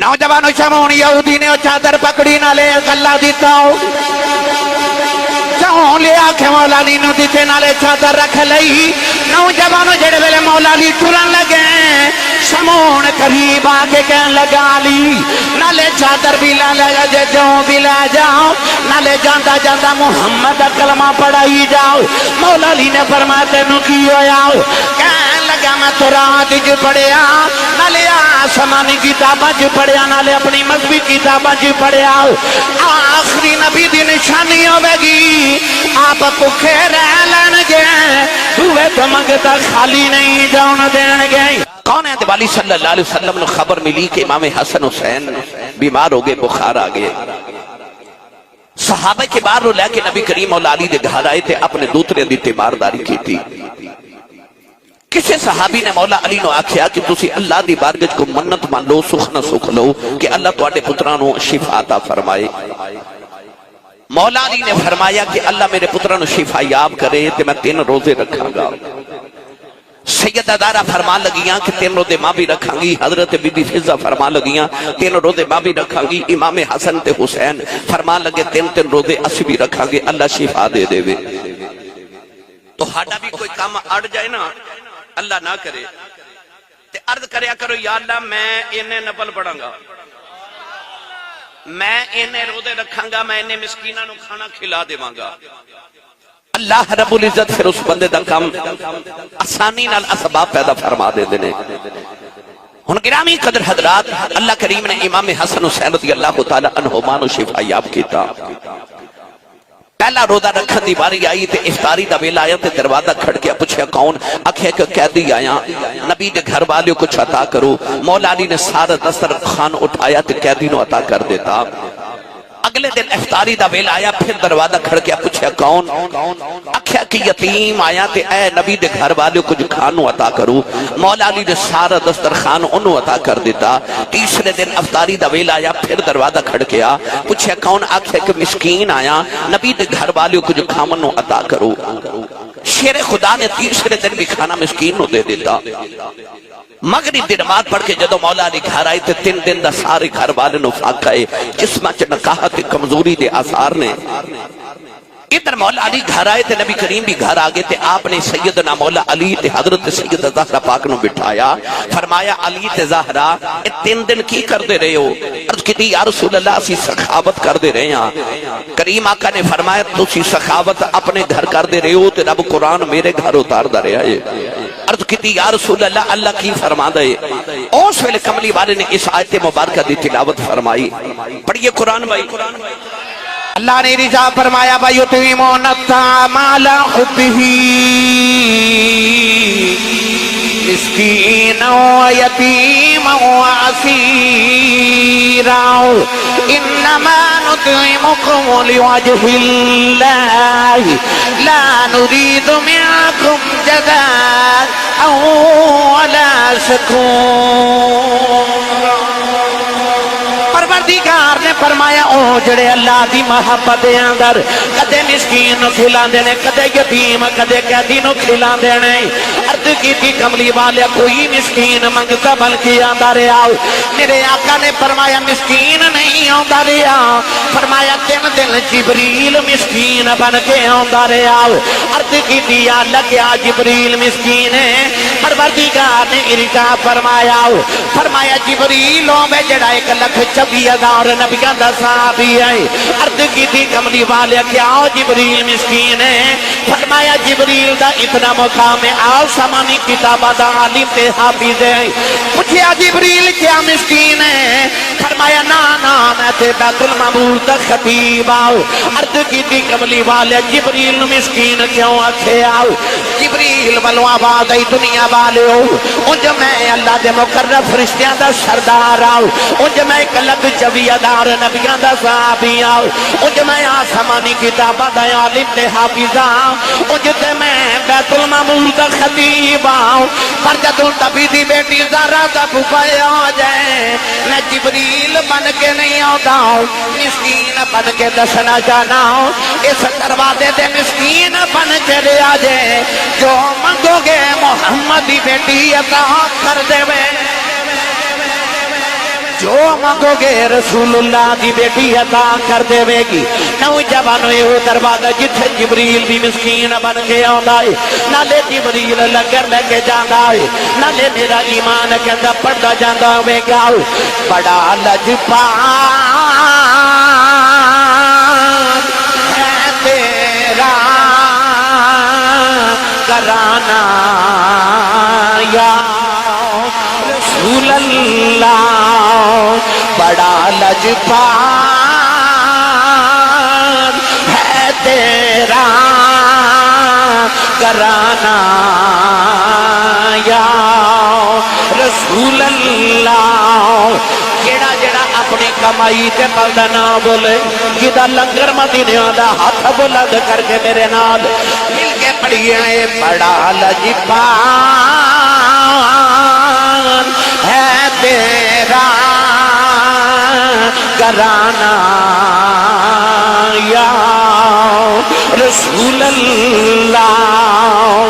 نوجوانوں شمون یہودی نے چادر پکڑی نالے گلہ دیتا ہو چاہوں لیا کہ مولا علی نو دیتے نالے چادر رکھ لئی نوجوانوں جڑے ویلے مولا علی ٹرن لگے شمون قریب آکے کہن لگا علی نالے چادر بھی لا لگا جے جو بھی لا جاؤ نالے جاندہ جاندہ محمد کلمہ پڑھائی جاؤ مولا علی نے فرماتے نو کی ہویا کہن لگا میں تو رات جو پڑھیا نالے آسمانی کتابہ جو پڑھیا نالے اپنی مذہبی کتابہ جو پڑھیا آخری نبی دی نشانی ہوئے گی آپ پکھے رہ لین گئے دوے تو منگتا خالی نہیں جاؤن دین گئے کون ہے دیوالی صلی اللہ علیہ وسلم نے خبر ملی کہ امام حسن حسین بیمار ہو گئے بخار آگئے صحابہ کے بار رو لے کے نبی کریم مولا علی دے گھر آئے تھے اپنے دوترے دی تیمارداری کی تھی کسی صحابی نے مولا علی نو آکھیا کہ تسی اللہ دی بارگاہ کو منت مان لو سکھ نہ سکھ لو کہ اللہ تواڈے پترانو شفا عطا فرمائے مولا علی نے فرمایا کہ اللہ میرے پترانو شفا یاب کرے تے میں 3 روزے رکھاں گا سیدہ دارہ فرما لگیاں کہ 3 روزے ماں بھی رکھاں گی حضرت بی بی فضہ فرما لگیاں 3 روزے ماں بھی رکھاں گی امام حسن تے حسین فرما لگے 3 روزے اسی بھی رکھاں گے اللہ شفا دے دے وے تو ہاڈا بھی کوئی کام اڑ جائے نا اللہ نہ کرے تے عرض کریا کرو یا اللہ میں انہیں نفل پڑھاں گا میں انہیں روزے رکھاں گا میں انہیں مسکینہ نو کھانا کھلا دیواں گا اللہ رب العزت پھر اس بندے دا کام آسانی نال اسباب پیدا فرما دے دینے ہن گرامی قدر حضرات اللہ کریم نے امام حسن حسین رضی اللہ تعالی عنہما نو شفا یاب کیتا پہلا روزہ رکھن دی باری آئی تے افطاری دا ویلا آیا تے دروازہ کھڑ کے پوچھیا کون آکھیا کہ قیدی آیا نبی دے گھر والے کچھ عطا کرو مولا علی نے سارا دسترخوان اٹھایا تے قیدی نو عطا کر دیتا اگلے دن افطاری دا ویلا آیا پھر دروازہ کھڑ کے پوچھیا کون آکھیا کہ یتیم آیا تے اے نبی دے گھر والے کچھ کھانو عطا کرو مولا علی نے سارا دسترخوان انہوں عطا کر دیتا تیسرے دن افطاری دا ویلا آیا پھر دروازہ کھڑ کے پوچھیا کون آکھیا کہ مسکین آیا نبی دے گھر والے کچھ کھانو عطا کرو شیر خدا نے تیسرے دن بھی کھانا مسکین نو دے دیتا مغرب دی نماز پڑھ کے جدو مولا علی گھر آئے تھے 3 دن دا سارے گھر والے نو فاقہ ہے جسمہ چ نکاحت کمزوری دے آثار نے ادھر مولا علی گھر آئے تھے نبی کریم بھی گھر آگے تھے آپ نے سیدنا مولا علی تے حضرت سیدہ زہرہ پاک نو بٹھایا فرمایا علی تے زہرہ 3 دن کی کر دے رہے ہو عرض کی تھی یا رسول اللہ اسی سخاوت کر دے رہے ہیں کریم آقا نے فرمایا تسی سخاوت اپنے گھر کر دے رہے ہو تے رب قرآن میرے گھر اتار دا رہا ہے عرض کی تھی یا رسول اللہ اللہ کی فرما دے اس ویلے کملی والے نے اس آیت مبارکہ دی تلاوت فرمائی پڑھئے قرآن بھائی اللہ نے رضا فرمایا وَيُطْعِمُونَ الطَّعَامَ عَلَىٰ حُبِّهِ مِسْكِينًا وَيَتِيمًا وَأَسِيرًا إِنَّمَا نُطْعِمُكُمْ لِوَجْهِ اللَّهِ لَا نُرِيدُ مِنكُمْ جَزَاءً وَلَا شُكُورًا پروردگار نے فرمایا او جڑے اللہ دی محبت دے اندر کدے مسکین نو کھلا دینے کدے یتیم کدے قیدی نو کھلا دینے عرض کی تھی کملی والے کوئی مسکین منگتا بلکہ آندا رہا میرے آقا نے فرمایا مسکین نہیں آندا رہا فرمایا 3 دن جبریل مسکین بن کے آندا رہا عرض کی تھی یا اللہ کیا جبریل مسکین ہے پروردگار نے ارشاد فرمایا جبریلوں میں جڑا 1,24,000 نبیان دا صحابی ہے عرض کی تھی کملی والے کیا جبریل مسکین ہے فرمایا جبریل دا اتنا مقام ہے آسمانی کتابہ دا عالم تے حافظ ہے پوچھیا جبریل کیا مسکین ہے فرمایا نا میں تے بیت المعمور دا خطیب آؤ عرض کی تھی کملی والے جبریل مسکین کیوں آکھے آؤ جبریل والو آواز آئی دنیا والے ہو انج میں اللہ دے مقرب فرشتیاں دا سردار آؤ انج میں 1,24,000 نبیان دا صحابی آؤ انج میں آسمانی کتابہ دا عالم تے حافظ آؤ انج تے میں بیت المعمور دا خطیب آؤ پر جدوں نبی دی بیٹی زہرا دا پھپھے آ جائے میں جبریل بن کے نہیں آتا ہوں مسکین بن کے دسنا جانا ہوں اس دروازے دے مسکین بن کے لے آ جائے جو منگو گے محمد دی بیٹی عطا کر دے وے جو مانگو گے رسول اللہ دی بیٹی عطا کر دے گی نوجوانوں یہ دروازہ جتھے جبریل بھی مسکین بن کے آندا ہے نالے جبریل لنگر لے کے جاندا ہے نالے میرا ایمان کے اندر پڑھدا جاندا ہوے گا بڑا لجپال ہے تیرا کرانا یا رسول اللہ بڑا لجپال ہے تیرا کرانا یا رسول اللہ جڑا جڑا اپنی کمائی تے ملدا نہ بولے جدا لنگر مدینے دا ہاتھ بلند کر کے میرے نال مل کے پڑھیے بڑا لجپال ہے تیرا کرانا یا رسول اللہ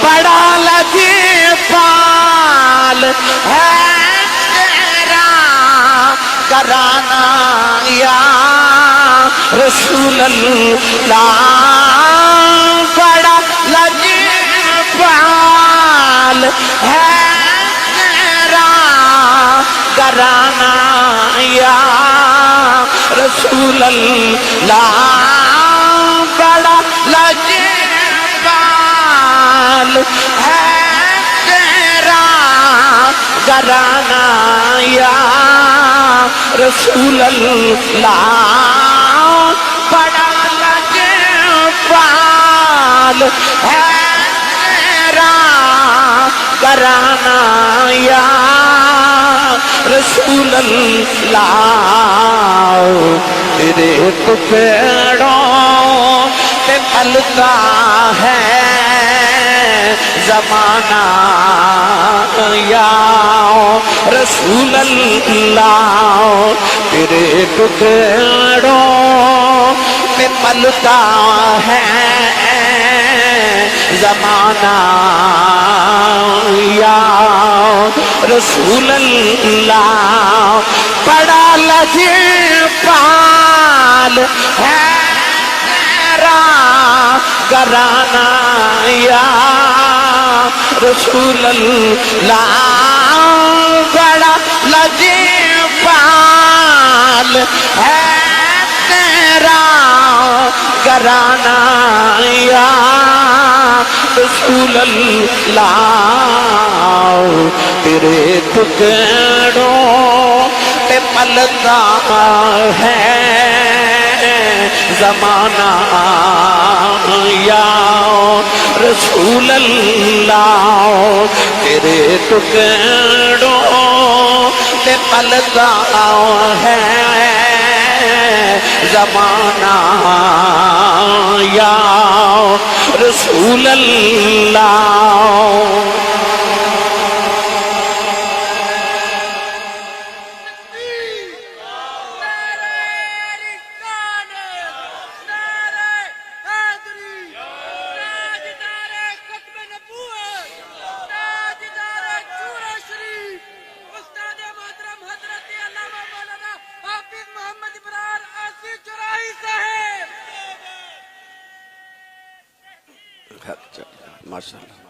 بڑا لجپال ہے تیرا کرانا یا رسول اللہ بڑا لجپال ہے کرانا یا رسول اللہ بڑا لجپال ہے تیرا کرانا یا رسول اللہ بڑا لجپال ہے تیرا کرانا یا رسول اللہ تیرے تو پیڑوں پہ پھلتا ہے زمانہ یا رسول اللہ تیرے تو پیڑوں پہ پھلتا ہے زمانہ یا رسول اللہ بڑا لجپال ہے تیرا کرانا یا رسول اللہ بڑا لجپال ہے تیرا کرانا یا رسول اللہ تیرے ٹکڑوں پہ پلتا ہے زمانہ یا رسول اللہ تیرے ٹکڑوں پہ پلتا ہے زمانہ یا رسول اللہ ماشاءاللہ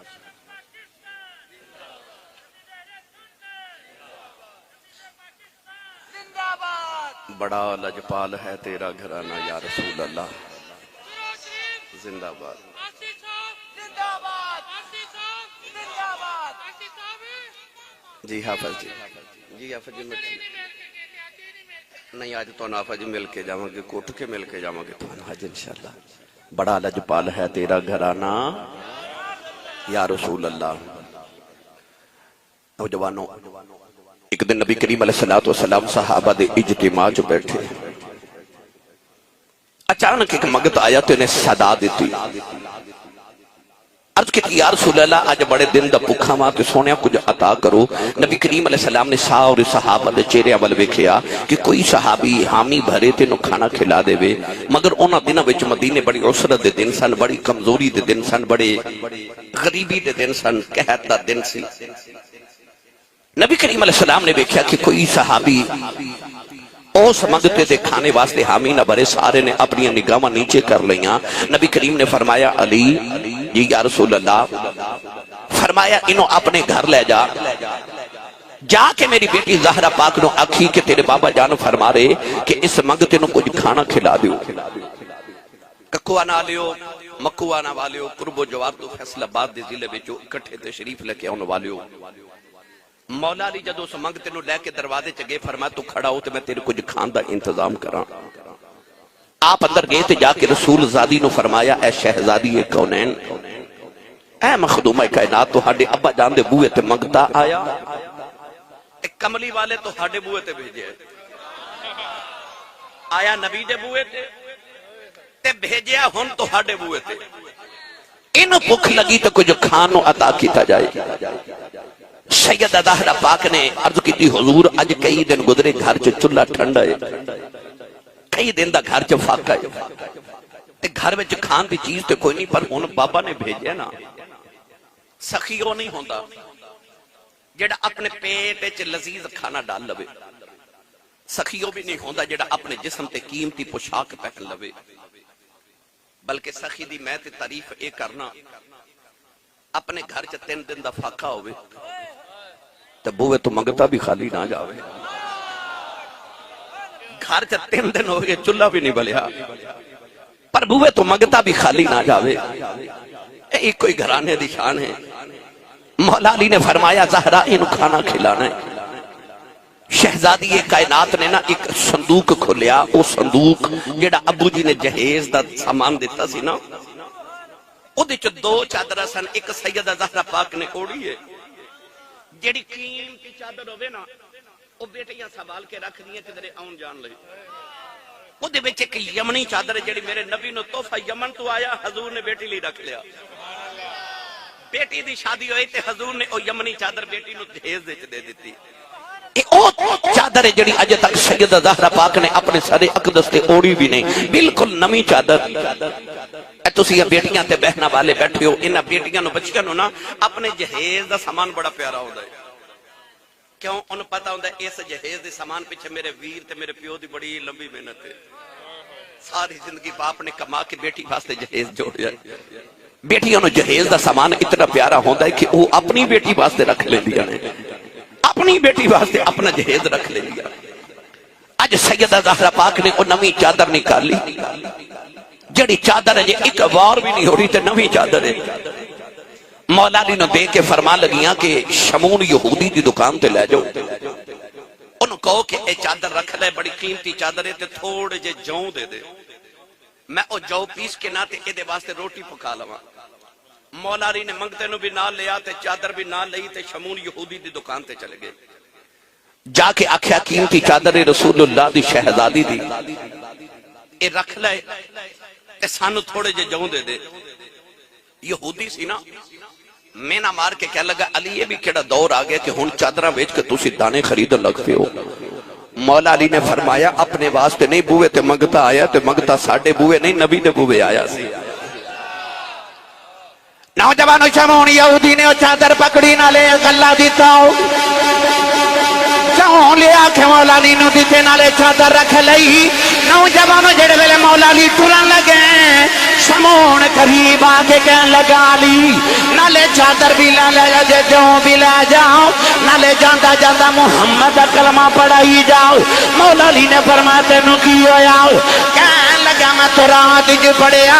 بڑا لجپال ہے تیرا گھرانہ یا رسول اللہ زندہ باد جی حافظ جی جی حافظ جی نہیں آج تو حافظ جی مل کے جاؤں گے کوٹ کے مل کے جاؤں گے تو حج انشاءاللہ بڑا لجپال ہے تیرا گھرانہ یا رسول اللہ نوجوانوں ایک دن نبی کریم علیہ السلام صحابہ دے اجتماع جو بیٹھے اچانک ایک مگت آیا تو انہیں صدا دیتی عرض کی یا رسول اللہ آج بڑے دن دا پکھا ماں تو سونیا کچھ عطا کرو نبی کریم علیہ السلام نے سارے صحابہ دے چہرے اول ویکھیا کہ کوئی صحابی حامی بھرے تے نو کھانا کھلا دے وے مگر انہاں دناں وچ مدینے بڑی عسرت دے دن سن بڑی کمزوری دے دن سن بڑے غریبی دے دن سن قحط دا دن سی نبی کریم علیہ السلام نے دیکھا کہ کوئی صحابی اس منگتے دے کھانے واسطے حامی نہ بھرے، سارے نے اپنی نگاہاں نیچے کر لیاں۔ نبی کریم نے فرمایا علی جی یا رسول اللہ، فرمایا انہوں اپنے گھر لے جا، جا کے میری بیٹی زہرا پاک نو آکھی کہ تیرے بابا جان فرما رہے کہ اس منگتے نو کچھ کھانا کھلا دیو، ککوا نہ لیو، مکوا نہ والیو، قرب و جوار تو فیصل آباد دے ضلع وچوں اکٹھے تشریف لے کے آن والیو۔ مولا علی جدو اس منگتے نو لے کے دروازے چگے فرمایا تو کھڑا ہو تو میں تیرے کچھ کھان دا انتظام کراں۔ آپ اندر گئے تے جا کے رسول زادی نو فرمایا اے شہزادی کونین، اے مخدومہ کائنات، تو ہاڈے ابا جان دے بوئے تے منگتا آیا، ایک کملی والے تو ہاڈے بوئے تے بھیجے آیا، نبی دے بوئے تے بھیجیا ہن تو ہاڈے بوئے تے، انہوں بھوک لگی تو کچھ کھانو عطا کیتا جائے۔ سیدہ زہرا پاک نے عرض کی تھی حضور اج کئی دن گزرے گھر چ چولہا ٹھنڈا ہے، کئی دن دا گھر چ فاقہ ہے، گھر وچ کھان دی چیز تے کوئی نہیں، پر ہن بابا نے بھیجے نا سخیو نہیں ہوندا جڑا اپنے پیٹ وچ لذیذ کھانا ڈال لوے، سخیو بھی نہیں ہوندا جڑا اپنے جسم تے قیمتی پوشاک پہن لوے، بلکہ سخی دی میں تے تعریف اے کرنا اپنے گھر چ 3 دن دا فاقہ ہوئے تے بوئے تو منگتا بھی خالی نہ جاوے، گھر چ 3 دن ہو گئے چولہا بھی نہیں بلیا پر بوئے تو منگتا بھی خالی نہ جاوے۔ ایک کوئی گھرانے دی شان ہے۔ مولا علی نے فرمایا زہرا انہوں کھانا کھلانا ہے۔ شہزادی کائنات نے نا ایک صندوق کھولیا، وہ صندوق جیڑا ابو جی نے جہیز دا سامان دیتا سی نا، او دے چو 2 چادرہ سن، ایک سیدہ زہرا پاک نے اوڑی ہے، جیڑی قیمتی چادر ہوئے نا وہ بیٹیاں سنبھال کے رکھ دیئے کدھرے آن جان لگے، وہ دے بیچے کہ یمنی چادر جیڑی میرے نبی نو تحفہ یمن تو آیا، حضور نے بیٹی لی رکھ لیا، بیٹی دی شادی ہوئی تے حضور نے او یمنی چادر بیٹی نو جہیز دے دیتی۔ او چادر جڑی اج تک سیدہ زہرا پاک نے اپنے سر اقدس تے اوڑی بھی نہیں، بالکل نمی چادر۔ اے تسی بیٹیاں تے بہنا والے بیٹھے ہو، انہاں بیٹیاں نو بچیاں نو نا اپنے جہیز دا سامان بڑا پیارا ہوتا ہے، کیوں انہوں پتا ہوتا ہے اس جہیز دے سامان پیچھے میرے ویر تے میرے پیو دی بڑی لمبی محنت ہے، ساری زندگی باپ نے کما کے بیٹی واسطے جہیز جوڑ جائے، بیٹیاں نو جہیز دا سامان اتنا پیارا ہوتا ہے کہ وہ اپنی بیٹی واسطے رکھ لے دیا نے، اپنی بیٹی واسطے اپنا جہیز رکھ لے دیا۔ اج سیدہ زہرا پاک نے وہ نمی چادر نکالی، جڑی چادر ہے ایک وار بھی نہیں ہو رہی تے نمی چادر ہے۔ مولا علی نے دے کے فرما لگیاں کہ شمون یہودی دی دکان تے لے جاؤ، انہوں کہو کہ اے چادر رکھ لے، بڑی قیمتی چادر ہے تے تھوڑے جے جاؤں دے دے، میں او جاؤ پیس کے نہ تے اے دے واسطے روٹی پکا لواں۔ مولا علی نے منگتے نو بھی نہ لیا تے چادر بھی نہ لئی تے شمون یہودی دی دکان تے چلے گئے، جا کے آکھیا قیمتی چادر رسول اللہ دی شہزادی دی، اے رکھ لے تے سانو تھوڑے جے جاؤں دے دے۔ یہودی سی نا میں نہ مار کے کہہ لگا علی یہ بھی کیڑا دور آگیا کہ ہن چادرہ بیچ کے تُسی دانے خریدن لگتے ہو۔ مولا علی نے فرمایا اپنے واسطے نہیں بوئے تے منگتا آیا تے منگتا ساڑھے بوئے نہیں نبی دے بوئے آیا سی۔ نوجوانو شمون یہودی نے چادر پکڑی نہ لے گلہ دیتا ہو، چاہوں لیا کہ مولا علی نو دیتے نہ لے چادر رکھ لئی۔ نوجوانو جڑے ویلے مولا علی ٹرن لگے، شمون قریب آکے کہن لگا علی نہ لے چادر بھی لے جے جاؤں بھی لے جاؤ، نہ لے جاندہ جاندہ محمد کلمہ پڑھائی جاؤ۔ مولا علی نے فرمایا تینوں کی ہویا، کہن لگا میں تو رات جو پڑھیا،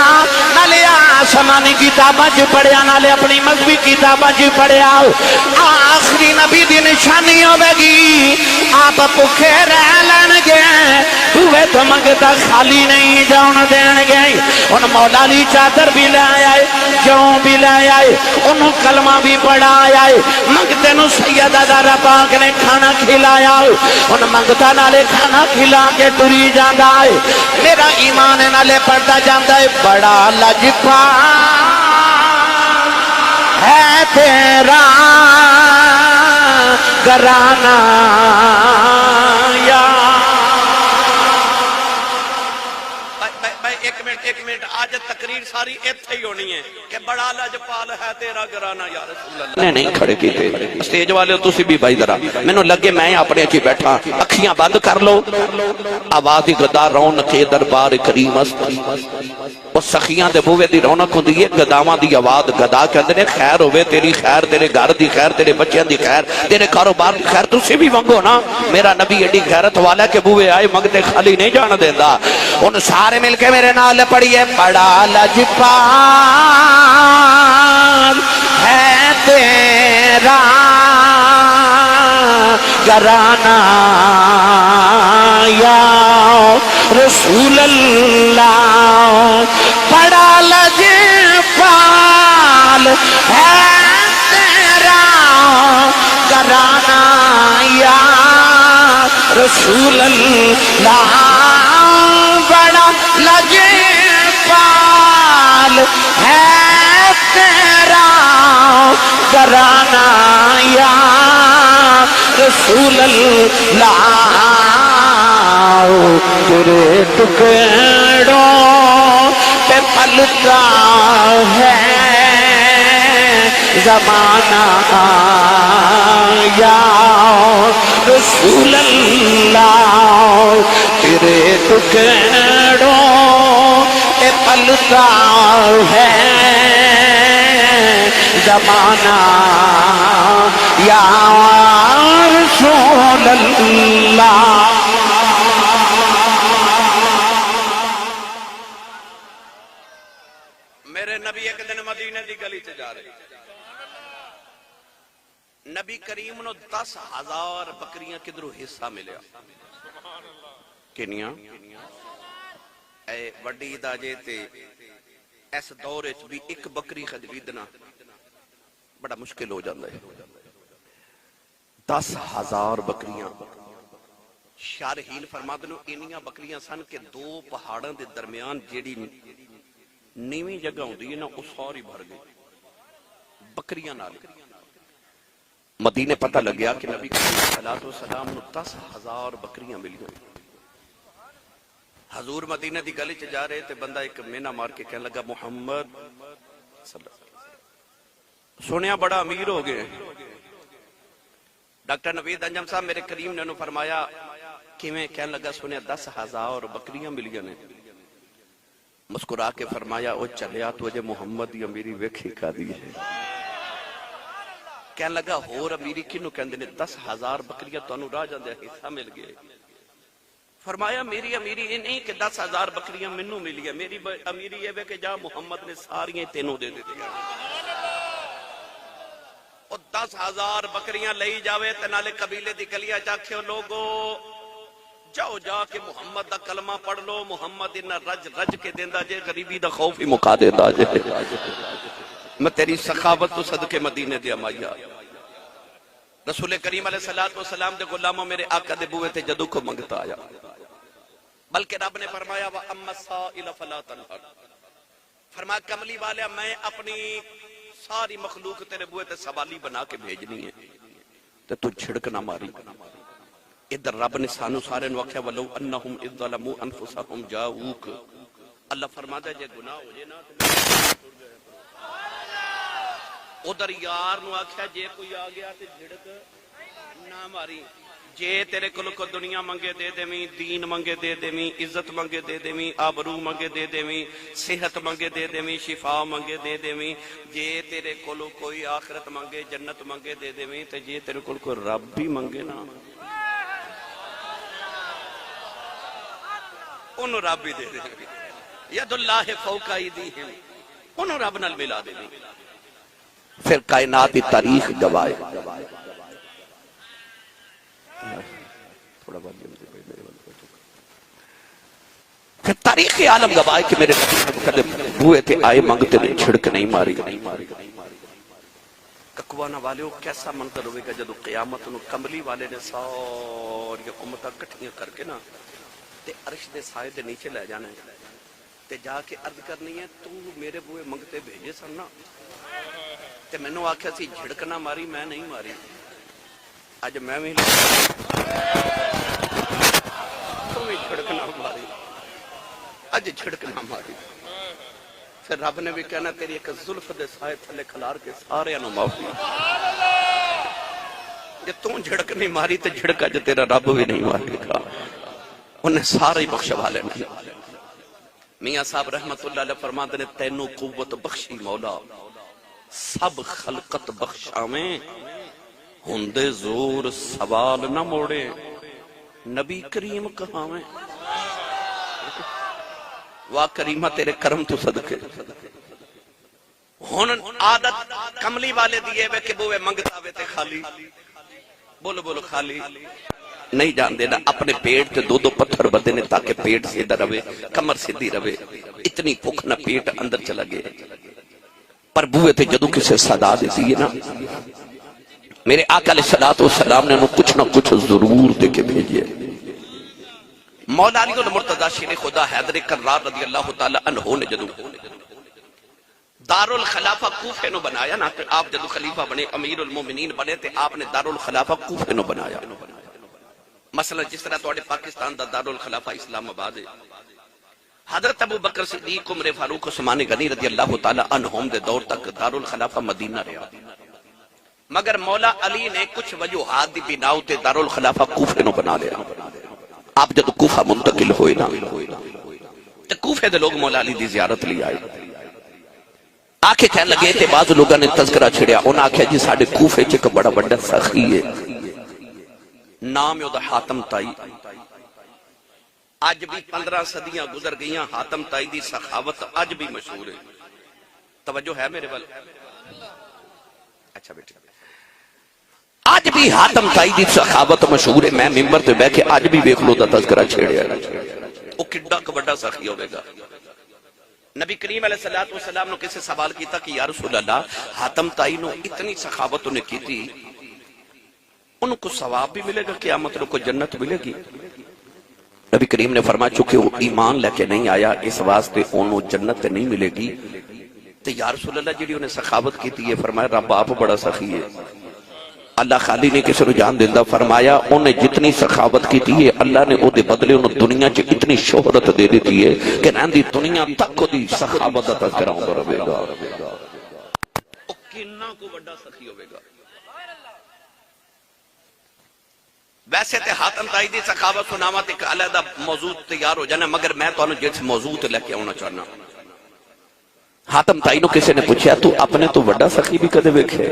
نہ لے آسمانی کتابہ جو پڑھیا، نہ لے اپنی مذہبی کتابہ جو پڑھیا، آخری نبی دی نشانی ہوئے گی، آپ پکھے رہ لینگے، ہوئے تو منگتا خالی نہیں جاؤں دین گے۔ ان مولا علی چادر بھی لے آئے، جاؤں بھی لے آئے، انہوں کلمہ بھی پڑھا آئے، منگتے نو سیدہ زہرا پاک نے کھانا کھلایا، ان منگتا نالے کھانا کھلا کے ٹری جاندہ ہے، میرا ایمان نالے پڑھتا جاندہ ہے، بڑا لجپا ہے تیرا گھرانہ یا ایک منٹ آج تقریر ساری ایتھے ہی ہونی ہے کہ بڑا لجپال ہے تیرا گرانا یا رسول اللہ نے نہیں کھڑے کیتے سٹیج والے تسی بھی بھائی ذرا مینوں لگے میں اپنے اچھی بیٹھا اکھیاں بند کر لو آواز گدا رونق دربار کریم است او سخیاں دے بوے دی رونق ہوندی ہے گداواں دی آواز گدا کہندے نے خیر ہوے تیری خیر تیرے گھر دی خیر تیرے بچیاں دی خیر تیرے کاروبار دی خیر تسی بھی منگو نا میرا نبی ایڈی غیرت والا کہ بوے آئے منگتے خالی نہیں جان دیندا ان سارے مل کے میرے نال پڑھیے بڑا لجپال ہے تیرا گرانا یا رسول اللہ بڑا لجپال ہے تیرا گرانا یا رسول اللہ بڑا لجپال ہے تیرا گرانا یا رسول اللہ تیرے ٹکڑوں پہ پلتا ہے زمانہ یا رسول اللہ تیرے ٹکڑوں پہ پلتا ہے زمانہ یا رسول اللہ میرے نبی ایک دن مدینے دی گلی تے جا رہے نبی کریم نو 10,000 بکریاں کدھروں حصہ ملیا کنیاں اے وڈی داجے تے اس دور وچ بھی ایک بکری خریدنا بڑا مشکل ہو جاتا ہے 10,000 بکریاں شارحین فرماتے ہیں انیاں بکریاں سن کہ 2 پہاڑاں دے درمیان جیڑی نیویں جگہ ہوندی ہے نا وہ ساری بھر گئی بکریاں نال مدینے پتہ لگیا کہ نبی صلی اللہ علیہ وسلم نے 10,000 بکریاں مل گئی حضور مدینہ دی گلی چ جا رہے تے بندہ ایک مینا مار کے کہنے لگا محمد صلی اللہ علیہ وسلم سنیا بڑا امیر ہو گئے ڈاکٹر نوید انجم صاحب میرے کریم نے انہوں فرمایا کیویں کہنے لگا سنیا 10,000 بکریاں مل گئی نے مسکرا کے فرمایا او چلیا تو اجے محمد دی امیری ویکھی کا دی ہے کہنے لگا ہور امیری کنوں کہندے نے 10,000 بکریاں تانوں راہ جاندے حصہ مل گئے فرمایا میری امیری یہ نہیں کہ 10,000 بکریاں منوں ملی ہے میری امیری یہ ہے کہ جا محمد نے ساریاں تینوں دے دیتی ہیں اور 10,000 بکریاں لئی جاوے تے نالے قبیلے دی گلیاں جاکھے لوگو جاؤ جا کے محمد دا کلمہ پڑھ لو محمد انہا رج رج کے دیندہ جے غریبی دا خوف ہی مکا دیندہ جے میں تیری سخاوت تو صدقے مدینے دیا مائیا رسول کریم علیہ السلام دے غلاموں میرے آقا دے بوئے تے جدو کو منگتا آیا بلکہ رب نے فرمایا وَأَمَّا السَّائِلَ فَلَا تَنْهَرْ فرمایا کملی والا میں اپنی ساری مخلوق تیرے بوئے تے سوالی بنا کے بھیجنی ہے تے تو چھڑک نہ ماری ادھر رب نے سانو سارے نوکھیا وَلَوْ أَنَّهُمْ إِذْ ظَلَمُوا أَنفُسَهُمْ جَاءُوكَ اللہ فرماتا ہے جے گناہ ہو جے نا ادھر یار نو آکھیا جے کوئی آ گیا تے جھڑک نہ ماری جے تیرے کل کو دنیا منگے دے دیویں دین منگے دے دیویں عزت منگے دے دیویں آبرو منگے دے دیویں صحت منگے دے دیویں شفا منگے دے دیویں جے تیرے کل کوئی آخرت منگے جنت منگے دے دیویں تے جے تیرے کل کوئی رب بھی منگے نا انہوں رب بھی دے دیویں ید اللہ فوق ایدیہم انہوں رب نال ملا دے دیویں پھر کائناتی تاریخ گوائے پھر تاریخ عالم گوائے کہ میرے نبی ہوئے تھے آئے منگتے نہیں چھڑک نہیں ماری ککوانا والے ہو کیسا منظر ہوئے گا جدو قیامت انہوں کملی والے نے ساری امتہ کٹھیاں کر کے نا تے عرش دے سائے دے نیچے لے جانا ہے تے جا کے عرض کرنی ہے تو میرے بوئے منگتے بھیجے سننا تے میں نے آکھیا سی جھڑک نہ ماری میں نہیں ماری آج میں بھی تمہیں جھڑک نہ ماری اج جھڑک نہ ماری پھر رب نے بھی کہنا تیری ایک زلف دے سائے تھلے کھلار کے سارے نو معافی جے تو جھڑک نہیں ماری تے جھڑکا جو تیرا رب بھی نہیں مارے گا انہیں سارے ہی بخشوا لینا میاں صاحب رحمت اللہ علیہ فرماتے نے تینوں قوت بخشی مولا سب خلقت بخشاویں ہندے زور سوال نہ موڑے نبی کریم کہاویں واہ کریمہ تیرے کرم تو صدقے ہن عادت کملی والے دیئے وے کہ بوے منگتا وے تے خالی بولو بولو خالی نہیں جان دینا اپنے پیٹ تے دو پتھر بدے نے تاکہ پیٹ سیدھا رہے کمر سیدھی رہے اتنی بھوک نہ پیٹ اندر چلا گئے پر بوے تے جدو کسے صدا دیتی ہے نا میرے آقا علیہ السلام نے انہوں کچھ نہ کچھ ضرور دے کے بھیجئے مولا علی المرتضی شیر خدا حیدر کرار رضی اللہ تعالی عنہ نے جدو دار الخلافہ کوفے نو بنایا نا آپ جدو خلیفہ بنے امیر المومنین بنے تے آپ نے دار الخلافہ کوفے نو بنایا مثلا جس طرح توڑے پاکستان دا دار الخلافہ اسلام آباد ہے حضرت ابو بکر صدیق عمر فاروق عثمان غنی رضی اللہ تعالی عنہم دے دور تک دار الخلافہ مدینہ رہا مگر مولا علی نے کچھ وجوہات دی بناؤ تے دار الخلافہ کوفے نو بنا لیا آپ جب کوفہ منتقل ہوئے نا تو کوفے دے لوگ مولا علی دی زیارت لی آئے آکھے کہنے لگے تے بعض لوگوں نے تذکرہ چھڑیا انہوں آکھے جی ساڑھے کوفے چک بڑا بڑا سخی ہے نام یو دا حاتم تائی آج بھی 15 صدیاں گزر گئیاں حاتم تائی دی سخاوت آج بھی مشہور ہے توجہ ہے میرے والے اچھا بیٹھے آج بھی حاتم تائی دی سخاوت مشہور ہے میں ممبر تے بیٹھ کے آج بھی بیخ لو دا تذکرہ چھیڑے وہ کڈا کبڈا سخی ہوئے گا نبی کریم علیہ السلام نے کسے سوال کیتا کہ یا رسول اللہ حاتم تائی نو اتنی سخاوت انہیں کی تھی ان کو ثواب بھی ملے گا قیامت کو جنت ملے گی نبی کریم نے فرمایا چونکہ وہ ایمان لے کے نہیں آیا اس واسطے انہوں جنت نہیں ملے گی تو یا رسول اللہ جڑی انہیں سخاوت کی تھی یہ فرمایا رب آپ بڑا سخی ہے اللہ خالی نے کسی رجان دلدہ فرمایا انہیں جتنی سخاوت کی تھی اللہ نے او دے بدلے انہوں دنیا چ اتنی شہرت دے دیتی ہے کہ ناندی دنیا تک کو دی سخاوت تذکرہ ہوں گا ربے گا کنہ کو بڑا سخی ہوئے گا ویسے تے حاتم تائی دی سخاوت سناما تے کہ علیدہ موضوع تیار ہو جانا مگر میں تو انہوں جیسے موضوع لے کے ہونا چاہنا حاتم تائی نو کسی نے پوچھا تو اپنے تو بڑا سخی بھی کدے ویکھے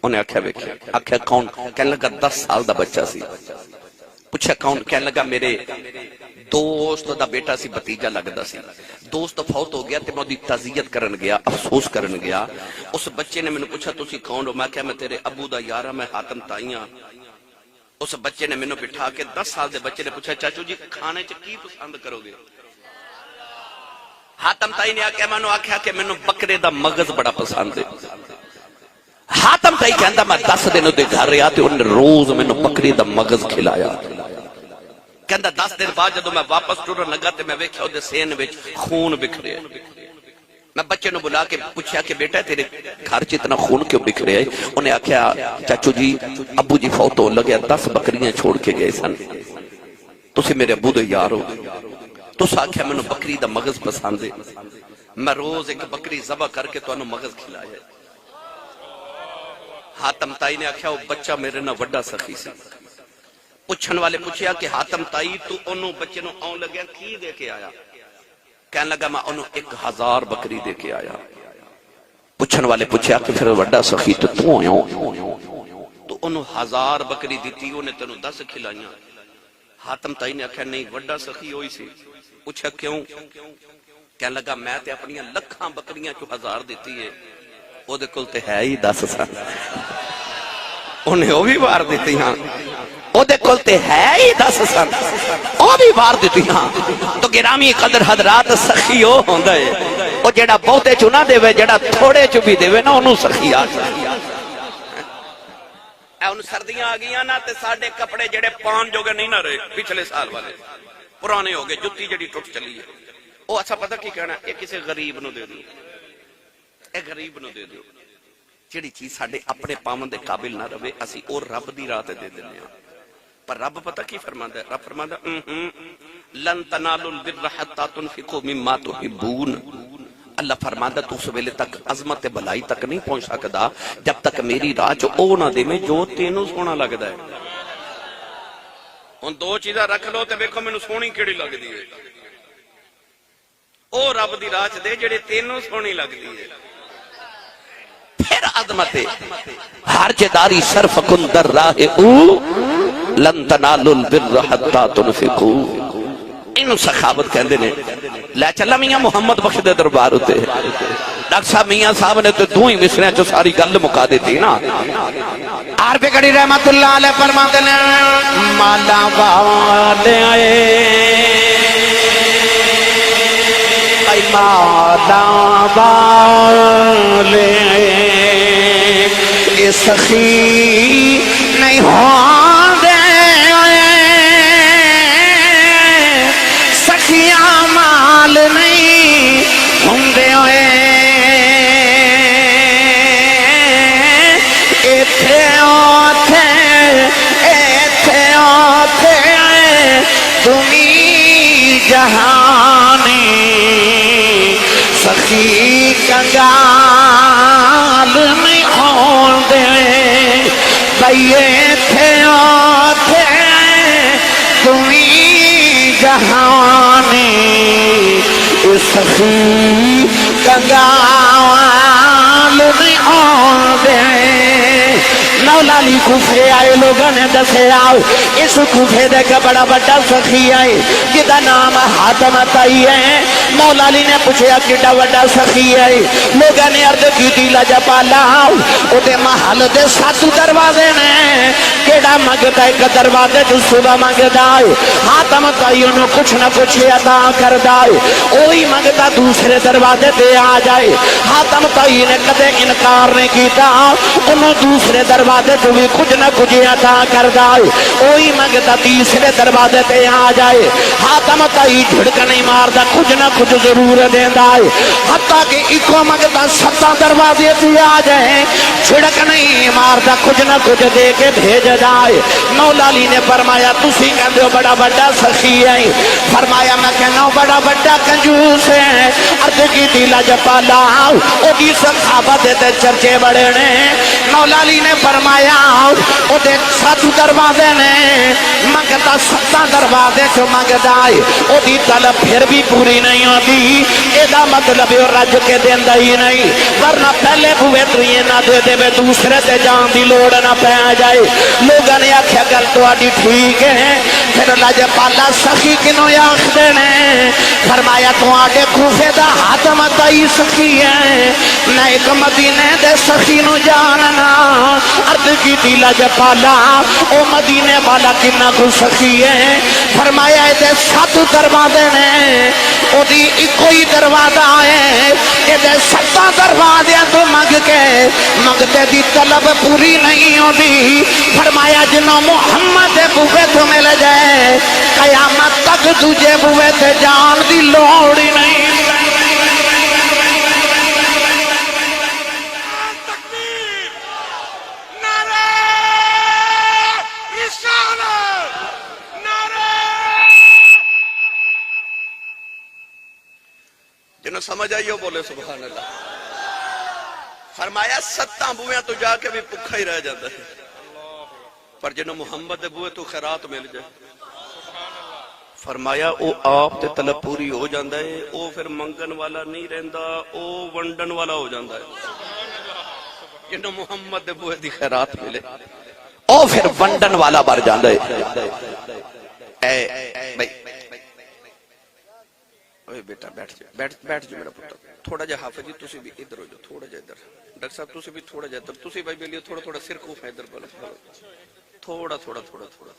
انہیں آکھیا ویکھے آکھیا کون کہنے لگا 10 سال دا بچہ سی پوچھا کون کہنے لگا میرے دوست دا بیٹا سی بتیجہ لگدا سی دوست فوت ہو گیا تے میں دی تعزیت کرن گیا افسوس کرن گیا اس بچے نے میں نے پوچھا تسی کون ہو میں کہا میں تیرے ابو دا یارہ میں حاتم تائی ہاں اس بچے نے میں نے بٹھا کے 10 سال دے بچے نے پوچھا چاچو جی کھانے چ کی پسند کرو گے حاتم تائی نے آکھیا میں نے آکھیا کہ میں نے بکرے دا مغز بڑا پسند ہے حاتم تائی کہندا میں 10 دنوں دے گھر رہا تے انہیں روز میں نے بکری دا مغز کھلایا کہندا 10 دن بعد جدوں میں واپس ٹرن لگا تے میں ویکھیا اودے سین وچ خون بکھریا میں بچے نو بلا کے پوچھا کہ بیٹا تیرے گھر چ اتنا خون کیوں بکھریا ہے انہیں آکھیا چاچو جی ابو جی فوت ہون لگے 10 بکریاں چھوڑ کے گئے سن تسی میرے ابو دے یار ہو تس آکھیا میں نے بکری دا مغز پسند ہے میں روز ایک بکری ذبح کر کے تو انہوں مغز کھلایا حاتم تائی نے آکھیا وہ بچہ میرے نہ وڈا سخی سی پوچھن والے پوچھیا کہ حاتم تائی تو انہوں بچے نو آن لگیا کی دے کے آیا کہنے لگا میں انہوں 1000 بکری دے کے آیا پوچھن والے پوچھیا کہ پھر وڈا سخی تو آیا تو انہوں 1000 بکری دیتی انہیں تنہوں 10 کھلائیاں حاتم تائی نے آکھیا نہیں وڈا سخی ہوئی سی پوچھا کیوں کہنے لگا میں تے اپنی لکھاں بکریاں چو 1000 دیتی ہے وہ دے کل تے ہے ہی 10 سن انہیں وہ بھی بار دیتی ہاں وہ دے کل تے ہے ہی 10 سن وہ بھی بار دیتی ہاں تو گرامی قدر حضرات سخی ہو ہوندہ ہے وہ جڑا بہتے چنا دے وے جڑا تھوڑے چو بھی دے وے نا انہوں سخی آ ان سردیاں آگیاں نا تے ساڑھے کپڑے جڑے پان جو گے نہیں نہ رہے پچھلے سال والے پرانے ہو گئے جتی جڑی ٹوٹ چلی ہے وہ اچھا پتہ کی کہنا ہے کسے غریب نو دے دیو اے غریب نو دے دیو جڑی چیز ساڑھے اپنے پاون دے قابل نہ رہے اسی اور رب دی رات دے دینے ہیں پر رب پتہ کی فرماندہ ہے رب فرماندہ لن تنالوا البر حتى تنفقوا مما تحبون. اللہ فرماندا تو اس ویلے تک عظمت بلائی تک نہیں پہنچ سکدا جب تک میری راہ چ او نہ دے میں جو تینوں سونا لگدا ہے. ہن دو چیزاں رکھ لو تے ویکھو مینوں سونی کیڑی لگدی ہے. او رب دی راہ چ دے جڑے تینوں سونی لگدی ہے. پھر عظمت ہر جداری صرف کن در راہ او لن تنالوا البر حتى تنفقوا. اینو سخاوت کہندے نے. لے چلا میاں محمد بخش دے دربار ہوتے. ڈاکٹر صاحب میاں صاحب نے تو دو ہی مصرے جو ساری گل مکا دیتی نا. عارف گڑی رحمت اللہ علیہ فرماتے ہیں مالا والے مالا والے اے سخی نہیں ہوں دے سخیاں مال نہیں ہوں دے ایتھے اوتھے ایتھے اوتھے تمی جہانی سخی کنگال نہیں ہون دے بھئیے تھے آتے تمی جہانی سخی کنگال نہیں ہون دے. مولا علی کوفے آئے لوگوں نے دسے آؤ اس کوفے دے کا بڑا بڑا سخی آئے جدا نام حاتم تائی ہے. مولا علی نے پوچھا کیڑا بڑا سخی آئے. لوگوں نے عرض کی دی لجا پالا او دے محل دے 7 دروازے نے کیڑا منگتا ایک دروازے جو صبح منگتا ہے حاتم تائی انہوں کچھ نہ کچھ عطا کردا ہے وہی منگتا دوسرے دروازے تے آ جائے. حاتم تائی نے کدے انکار نہیں کیتا انہوں دوسرے دروازے تو بھی کچھ نہ کچھ عطا کردا ہے وہی منگتا تیسرے دروازے تے آ جائے. حاتم تائی جھڑک نہیں ماردا کچھ نہ کچھ ضرور دیندا ہے حتیٰ کہ اکو منگتا 7 دروازے تے آ جائے جھڑک نہیں ماردا کچھ نہ کچھ دے کے بھیج جائے. مولا علی نے فرمایا تسی کہندے ہو بڑا بڑا سخی ہے. فرمایا میں کہنا بڑا بڑا کنجوس ہے. عرض کی دلا جپالا او دی صحابت تے چرچے بڑے نے. مولا علی نے فرمایا او دے 7 دروازے نے منگتا 7 دروازے چ منگدا ہے او دی طلب پھر بھی پوری نہیں ہوتی. ایدا مطلب ہے رج کے دیندا ہی نہیں ورنہ پہلے بوئے تریے نہ دے دے دوسرے تے جان دی لوڑ نہ پہ جائے. لوگوں نے آکھیا گل تہاڈی ٹھیک ہے. پھر لاجے پالا سخی کنوں آکھدے نے. فرمایا تہاڈے کوفے دا حاتم تائی سخی ہے میں ایک مدینے دے سخی نو جاننا. عرض کی دلا جپالا او مدینے والا کنا کو سخی ہے. فرمایا اے 7 دروازے نے او دی ایک ہی دروازہ ہے اے 7 دروازے تو منگ کے منگتے دی طلب پوری نہیں ہوتی. فرمایا جنوں محمد دے بوئے تو مل جائے قیامت تک تجھے بوئے تے جان دی لوڑ ہی نہیں. جنہوں سمجھ آئیو بولے سبحان اللہ. فرمایا 7 بوئے تو جا کے بھی پکھا ہی رہ جاتا ہے پر جنہوں محمد دے بوئے تو خیرات مل جائے. فرمایا او آپ تے طلب پوری ہو جاندہ ہے او پھر منگن والا نہیں رہندا او ونڈن والا ہو جاندہ ہے. جنہوں محمد دے بوئے دی خیرات ملے او پھر ونڈن والا بار جاندہ ہے. اے بھائی بیٹا بیٹھ جو میرا پتر تھوڑا جا حافظ جی تسی بھی ادھر ہو جو تھوڑا جا ادھر. ڈاکٹر صاحب تسی بھی تھوڑا جا ادھر تسی بھائی بیلیو تھوڑا تھوڑا سر کوف ہے ادھر بولو تھوڑا تھوڑا تھوڑا تھوڑا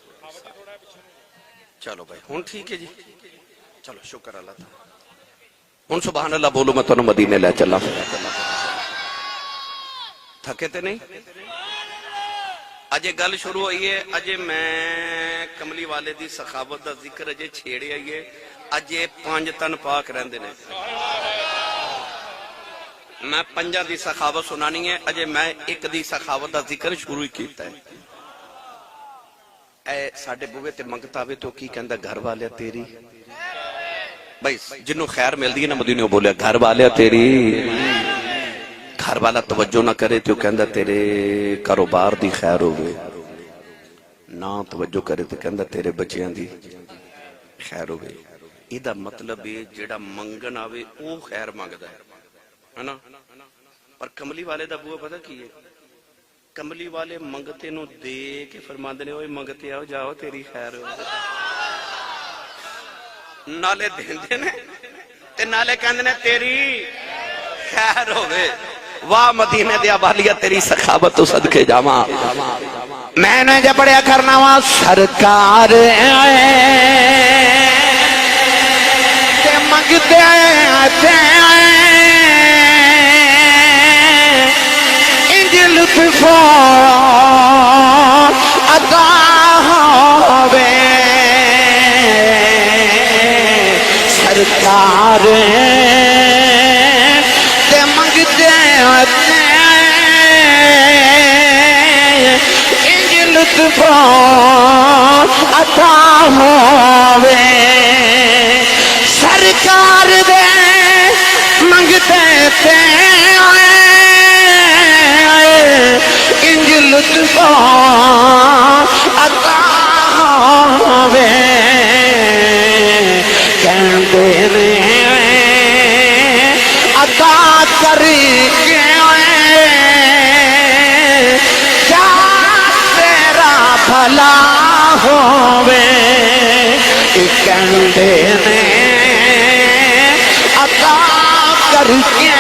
چلو بھائی ہون ٹھیک ہے جی. چلو شکر اللہ تعالی. ہون سبحان اللہ بولو میں تنو مدینے لے چلا. تھکے تے نہیں اجے گل شروع ہوئی ہے. اجے میں کملی والے دی سخاوت دا ذکر اجے چھیڑے آئیے. اجے 5 تن پاک رہندے نے. میں 5 دی سخاوت سنانی ہے. اجے میں ایک دی سخاوت دا ذکر شروع کیتا ہے. اے ساڈے بوئے تے منگتا وے تو کی کہندا گھر والے تیری بھائی جنہوں خیر مل دی ہے نا مدینہ بولیا گھر والے تیری گھر والا توجہ نہ کرے تو کہندا تیرے کاروبار دی خیر ہوگی نہ توجہ کرے تو کہندا تیرے بچیاں دی خیر ہوگی ایدہ مطلب ہے جیڑا منگن آوے او خیر مانگدا ہے نا اور کملی والے دا بوہ پتہ کی ہے کملی والے منگتے نو دے کے فرماندے نے اوے منگتے آؤ جاؤ تیری خیر ہو نالے دیندے نے تے نالے کہندے نے تیری خیر ہوئے واہ مدینے دیا بالیا تیری سخاوت تو صدقے جاواں میں نے جب پڑھیا کرنا وا سرکار تے منگتے تے انج لطف عطا ہوے سرکار تے منگتے انج لطف عطا ہوے سرکار دے منگتے تے انج لطف عطا ہوے کہندے نے عطا کر کے کیا تیرا بھلا ہووے کہندے نے عطا کر کے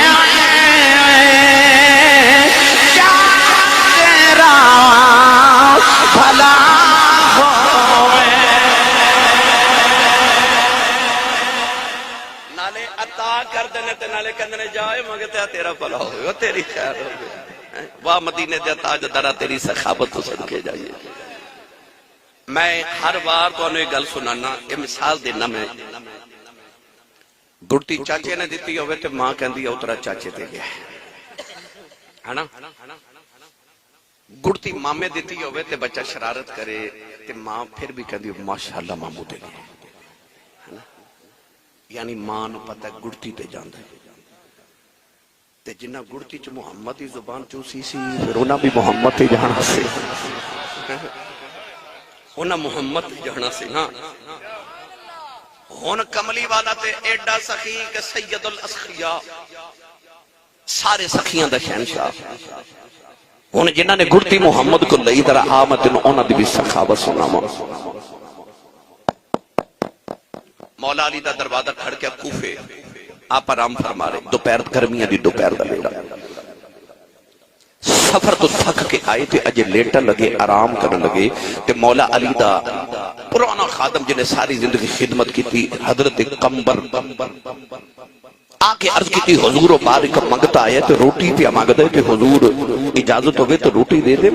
کیا تیرا بھلا ہووے نالے عطا کر دینے تے نالے کہندے جائے منگتے تیرا بھلا ہوئے تیری خیر ہوئے واہ مدینے دے تاج درہ تیری سخاوت تو صدقے جائیے میں ہر بار تو انہیں گل سنانا یہ مثال دینا میں گڑتی چاچے نے دیتی ہوئے تے ماں کہندی اترا چاچے تے گیا ہے نا گڑتی ماں میں دیتی ہوئے تے بچہ شرارت کرے تے ماں پھر بھی کہندی ماشاءاللہ مامو تے گیا یعنی ماں نو پتہ گڑتی تے جاندہ ہے تے جنہ گڑتی چ محمد ہی زبان چوسی سی پھر انہاں بھی محمد ہی جانا سی انہاں محمد ہی جانا سی نا ہون کملی والا تے ایڈا سخی کہ سید الاسخیاء سارے سخیاں دا شہنشاہ ہون جنہ نے گڑتی محمد کو لئی در آمد انہاں دی بھی سخاوت سناما مولا علی دا دروازہ کھڑ کے کوفے آپ آرام فرما رہے دوپہر گرمیاں دی دوپہر دا لیڑا سفر تو تھک کے آئے تھے اجے لیٹا لگے آرام کرنے لگے کہ مولا علی دا پرانا خادم جنہیں ساری زندگی خدمت کی تھی حضرت قمبر آکے عرض کی تھی حضور و بارک منگتا آئے تو روٹی پہ مانگتا ہے کہ حضور اجازت ہوئے تو روٹی دے دے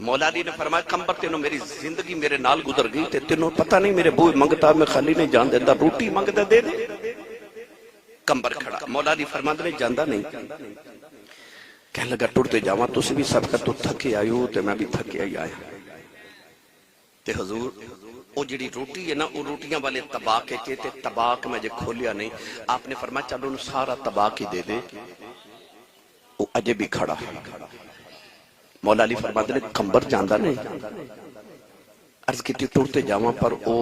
مولا علی نے فرمایا قمبر تینوں میری زندگی میرے نال گزر گئی تے تینوں پتہ نہیں میرے بوئے منگتا میں خالی نہیں جان دیتا روٹی منگتا دے دے قمبر کھڑا مولا علی فرمایا نہیں جاندہ نہیں کہنے لگا ٹوڑتے جاواں تو سے بھی سب کا تو تھکے آئیو تے میں بھی تھکے آیا تے حضور وہ جڑی روٹی ہے نا وہ روٹیاں والے طباق کے چیتے طباق میں جے کھولیا نہیں آپ نے فرمایا چلو انہوں سارا طباق ہی دے دے وہ اجے بھی کھڑا مولا علی فرماتے نے قمبر جاندہ نہیں عرض کی تھی ٹوڑتے جاواں پر او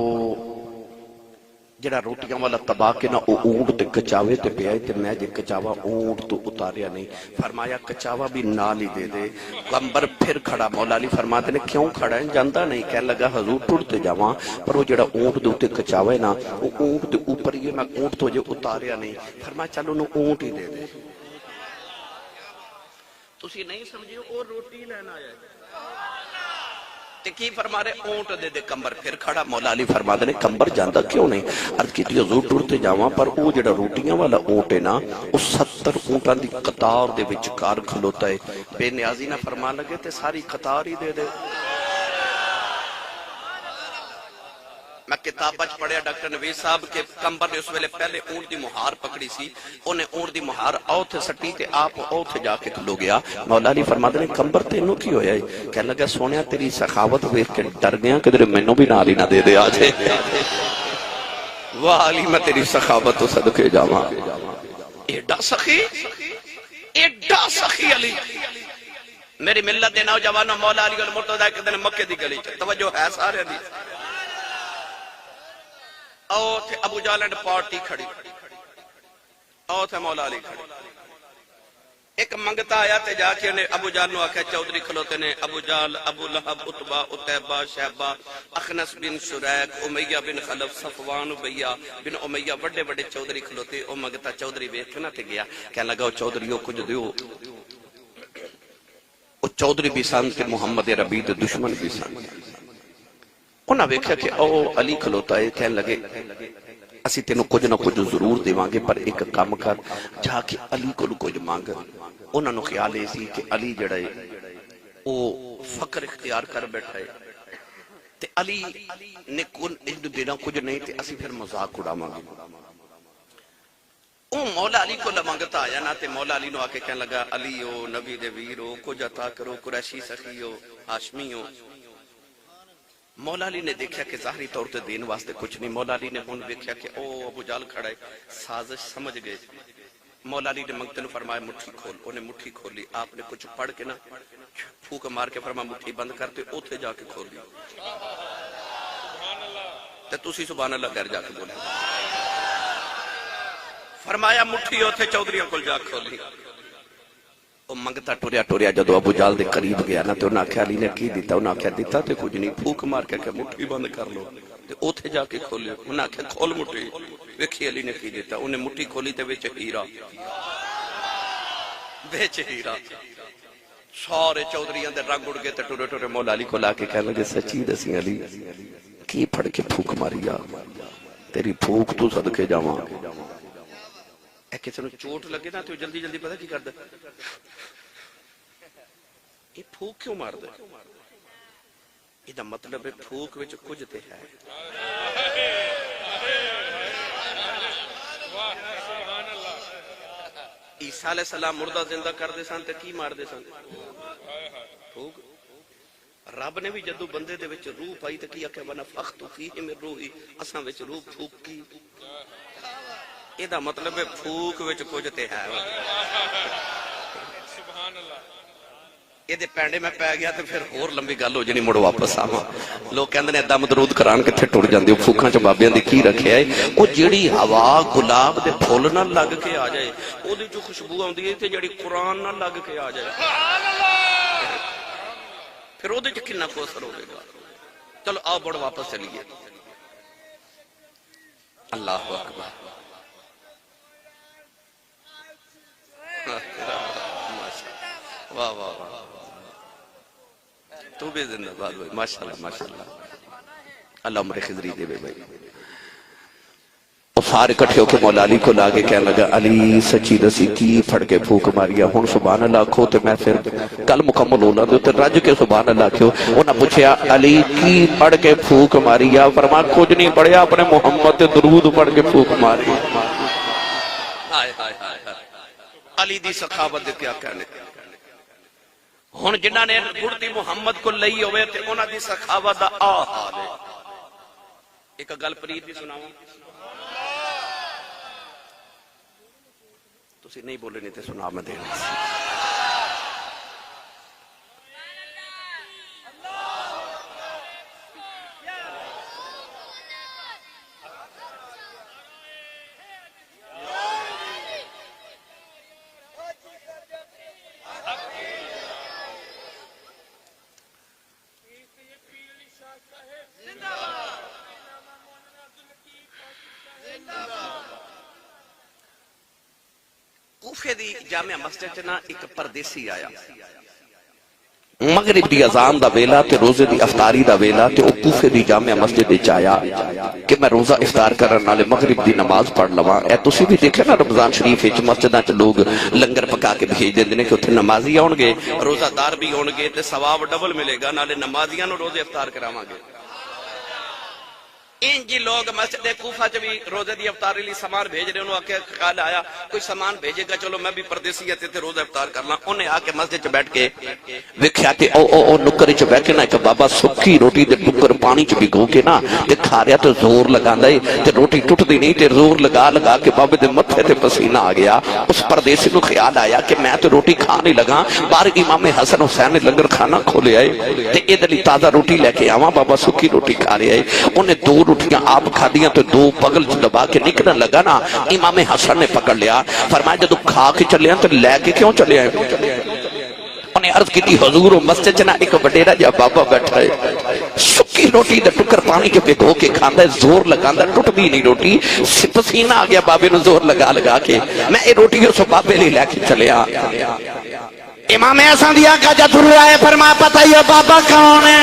جڑا روٹیاں والا طباق کے نا او اونٹ تے کچاوے تے پہ آئے تے میں جے کچاوا اونٹ تو اتاریا نہیں فرمایا کچاوا بھی نال ہی دے دے قمبر پھر کھڑا مولا علی فرماتے نے کیوں کھڑا ہے جاندہ نہیں کہنے لگا حضور ٹوڑتے جاواں پر وہ جڑا اونٹ دے کچاوے نا وہ اونٹ دے اوپر یہ میں اونٹ تو جو اتاریا نہیں فرمایا چلو انہوں اونٹ ہی دے دے تسی نہیں سمجھے اور روٹی لینا آیا تکی فرما رہے اونٹ دے دے قمبر پھر کھڑا مولا علی فرما دے قمبر جاندہ کیوں نہیں عرض کی تھی حضور ٹوڑتے جاواں پر او جڑا روٹیاں والا اونٹ ہے نا او 70 اونٹاں دی قطار دے وچکار کھلوتا ہے بے نیازی نہ فرما لگے تے ساری قطار ہی دے دے میں کتاب بچ پڑھیا ڈاکٹر نویز صاحب کے قمبر نے اس ویلے پہلے اونٹ دی مہار پکڑی سی انہیں اونٹ دی مہار اوتھے سٹی تے آپ اوتھے جا کے کھلو گیا مولا علی فرماتے نے قمبر تے انہوں کی ہویا ہے کہنے لگا سونیا تیری سخاوت ویکھ کے ڈر گیا کہ تیرے مینوں بھی نال ہی نہ دے دے آجے واہ علی میں تیری سخاوت تو صدقے جاواں ایڈا سخی علی میری ملت دے نوجوانوں مولا علی المرتضیٰ ایک دن مکے دی گلی توجہ ہے سارے دی او تھے ابو جہل اینڈ پارٹی کھڑی او تھے مولا علی کھڑی ایک منگتا آیا تے جا کے انہیں ابو جہل نو آکھے چودھری کھلوتے نے ابو جہل ابو لہب عتبہ عتیبہ شیبہ اخنس بن شریک امیہ بن خلف صفوان بیہ بن امیہ بڑے بڑے چودھری کھلوتے او منگتا چودھری بیٹھنا تے گیا کہنے لگا چودھریوں کچھ دیو وہ چودھری بھی سن تے محمد ربی دے دشمن بھی سن انہاں ویکھیا کہ او علی کھلوتا ہے کہنے لگے اسی تینوں کچھ نہ کچھ ضرور دیوانگے پر ایک کام کر جا کے علی کو کچھ مانگ انہاں نو خیال ہے سی کہ علی جڑا ہے او فقر اختیار کر بیٹھا ہے تے علی نے کون دینا کچھ نہیں تے اسی پھر مذاق اڑاواں گے او مولا علی کو لمانگتا آیا نا تے مولا علی نو آ کے کہنے لگا علی او نبی دے ویر ہو کچھ عطا کرو قریشی سخی ہو ہاشمی ہو مولا علی نے دیکھا کہ ظاہری طور تے دین واسطے کچھ نہیں مولا علی نے ہون دیکھا کہ او ابو جہل کھڑا ہے سازش سمجھ گئے مولا علی نے منگتے نے فرمایا مٹھی کھول انہیں مٹھی کھولی آپ نے کچھ پڑھ کے نا پھوک مار کے فرمایا مٹھی بند کرتے اوتھے جا کے کھولی تے تسی سبحان اللہ کر جا کے بولے فرمایا مٹھی اوتھے چودھریوں کول جا کھولی وہ منگتا ٹوریا ٹوریا جدو ابو جہل دے قریب گیا نا تے انہاں آکھیا علی نے کی دیتا انہاں آکھیا دیتا تے کچھ نہیں پھوک مار کے کہ مٹھی بند کر لو تے اوتھے جا کے کھولے انہاں آکھیا کھول مٹھی ویکھی علی نے کی دیتا انہیں مٹھی کھولی تے وچ ہیرا وچ ہیرا سارے چودھریاں دے رنگ اڑ گئے تے ٹورے ٹورے مولا علی کو لا کے کہنے لگے سچی دسی علی کی پھڑ کے پھوک ماریا تیری پھوک تو صدقے جاواں اے کسی نو چوٹ لگے نا تو جلدی جلدی پتہ کی کردا یہ پھوک کیوں مار دے یہ مطلب ہے پھوک وچ کچھ تے ہے عیسیٰ علیہ السلام مردہ زندہ کر دے سن تے کی مار دے سن پھوک رب نے بھی جدو بندے دے وچ روح پائی تے کیا کہ ونفخت فیہ من روحی اساں وچ روح پھوک کی یہ دا مطلب ہے پھوک وچ کچھ تے ہے یہ دے پینڈے میں پہ گیا تے پھر اور لمبی گل ہو جانی مڑ واپس آواں لوگ کہندے نے ادھا مدرود کران کتھے ٹر جاندے او پھوکاں چ بابیاں دی کی رکھیا ہے او جیڑی ہوا گلاب دے پھول نہ لگ کے آ جائے او دی جو خوشبو آندی ہے تے جیڑی قرآن نہ لگ کے آ جائے پھر او دے چ کنا کو اثر ہوے گا چلو آؤ بڑ واپس چلیے اللہ اکبر واہ واہ واہ تو بھی زندہ باد بھائی ماشاءاللہ ماشاءاللہ اللہ عمر خضری دے بھائی وہ سارے کٹھے ہو کے مولا علی کو لاگے کہنے لگا علی سچی دسی کی پھڑ کے پھوک ماریا ہون سبحان اللہ کھو تے میں پھر کل مکمل ہونا دے تے رج کے سبحان اللہ کھو انہاں پوچھیا علی کی پڑھ کے پھوک ماریا فرما کچھ نہیں پڑھیا اپنے محمد تے درود پڑھ کے پھوک ماری ہائے ہائے ہائے علی دی سخاوت دے کیا کہنے ہن جنہاں نے گڑتی محمد کو لئی ہوئے تے انہاں دی سخاوت دا آ حال ہے ایک گل پرید بھی سناواں تسی نہیں بولے نہیں تے سنا میں دینا کوفے دی جامعہ مسجد چنا ایک پردیسی آیا مغرب دی اذان دا ویلا تے روزے دی افطاری دا ویلا تے او کوفے دی جامعہ مسجد وچ آیا کہ میں روزہ افطار کرن نالے مغرب دی نماز پڑھ لواں اے تسی بھی دیکھیا نا رمضان شریف وچ مسجداں چ لوگ لنگر پکا کے بھیج دیندے نے کہ اوتھے نمازی آون گے روزہ دار بھی ہون گے تے ثواب ڈبل ملے گا نالے نمازیاں نو روزے افطار کراواں گے انجی لوگ مسجد کوفہ چ بھی روزے دی افطاری لی سامان بھیج رہے، انہوں آکے خیال آیا کوئی سامان بھیجے گا، چلو میں بھی پردیسی ہے تے روزہ افطار کرنا۔ انہیں آکے مسجد چ بیٹھ کے ویکھیا کہ او نکر چ بیٹھ کے نا کہ بابا سکی روٹی دے ٹکر پانی چ بھگو کے نا تے کھا رہا تے زور لگاندا اے تے روٹی ٹٹدی نہیں تے زور لگا کے بابے دے متھے تے پسینہ آ گیا۔ اس پردیسی نو خیال آیا کہ میں تے روٹی کھا نہیں لگا، بار امام حسن حسین نے لنگر کھانا کھولے آئے تے ادھر تازہ روٹی لے کے آواں، بابا سکی روٹی کھا رہے آئے۔ انہیں دو روٹیاں آپ کھا دیاں تو دو پگل دبا کے نکلنے لگا نا، امام حسن نے پکڑ لیا، فرمایا جدو کھا کے چلے ہیں تو لے کے کیوں چلے آئے؟ انہیں عرض کی تھی حضور مسجد چنا ایک وڈیرا جا بابا بیٹھا ہے، سکی روٹی دا ٹکر پانی کے بھگو کے کھاندا ہے، زور لگاندا ٹوٹ بھی نہیں روٹی، پسینہ آ گیا بابے نے زور لگا کے، میں یہ روٹی اس بابے لے لے کے چلے آ۔ امام حسن دیا کا جب رائے فرما پتہ یہ بابا کون ہے؟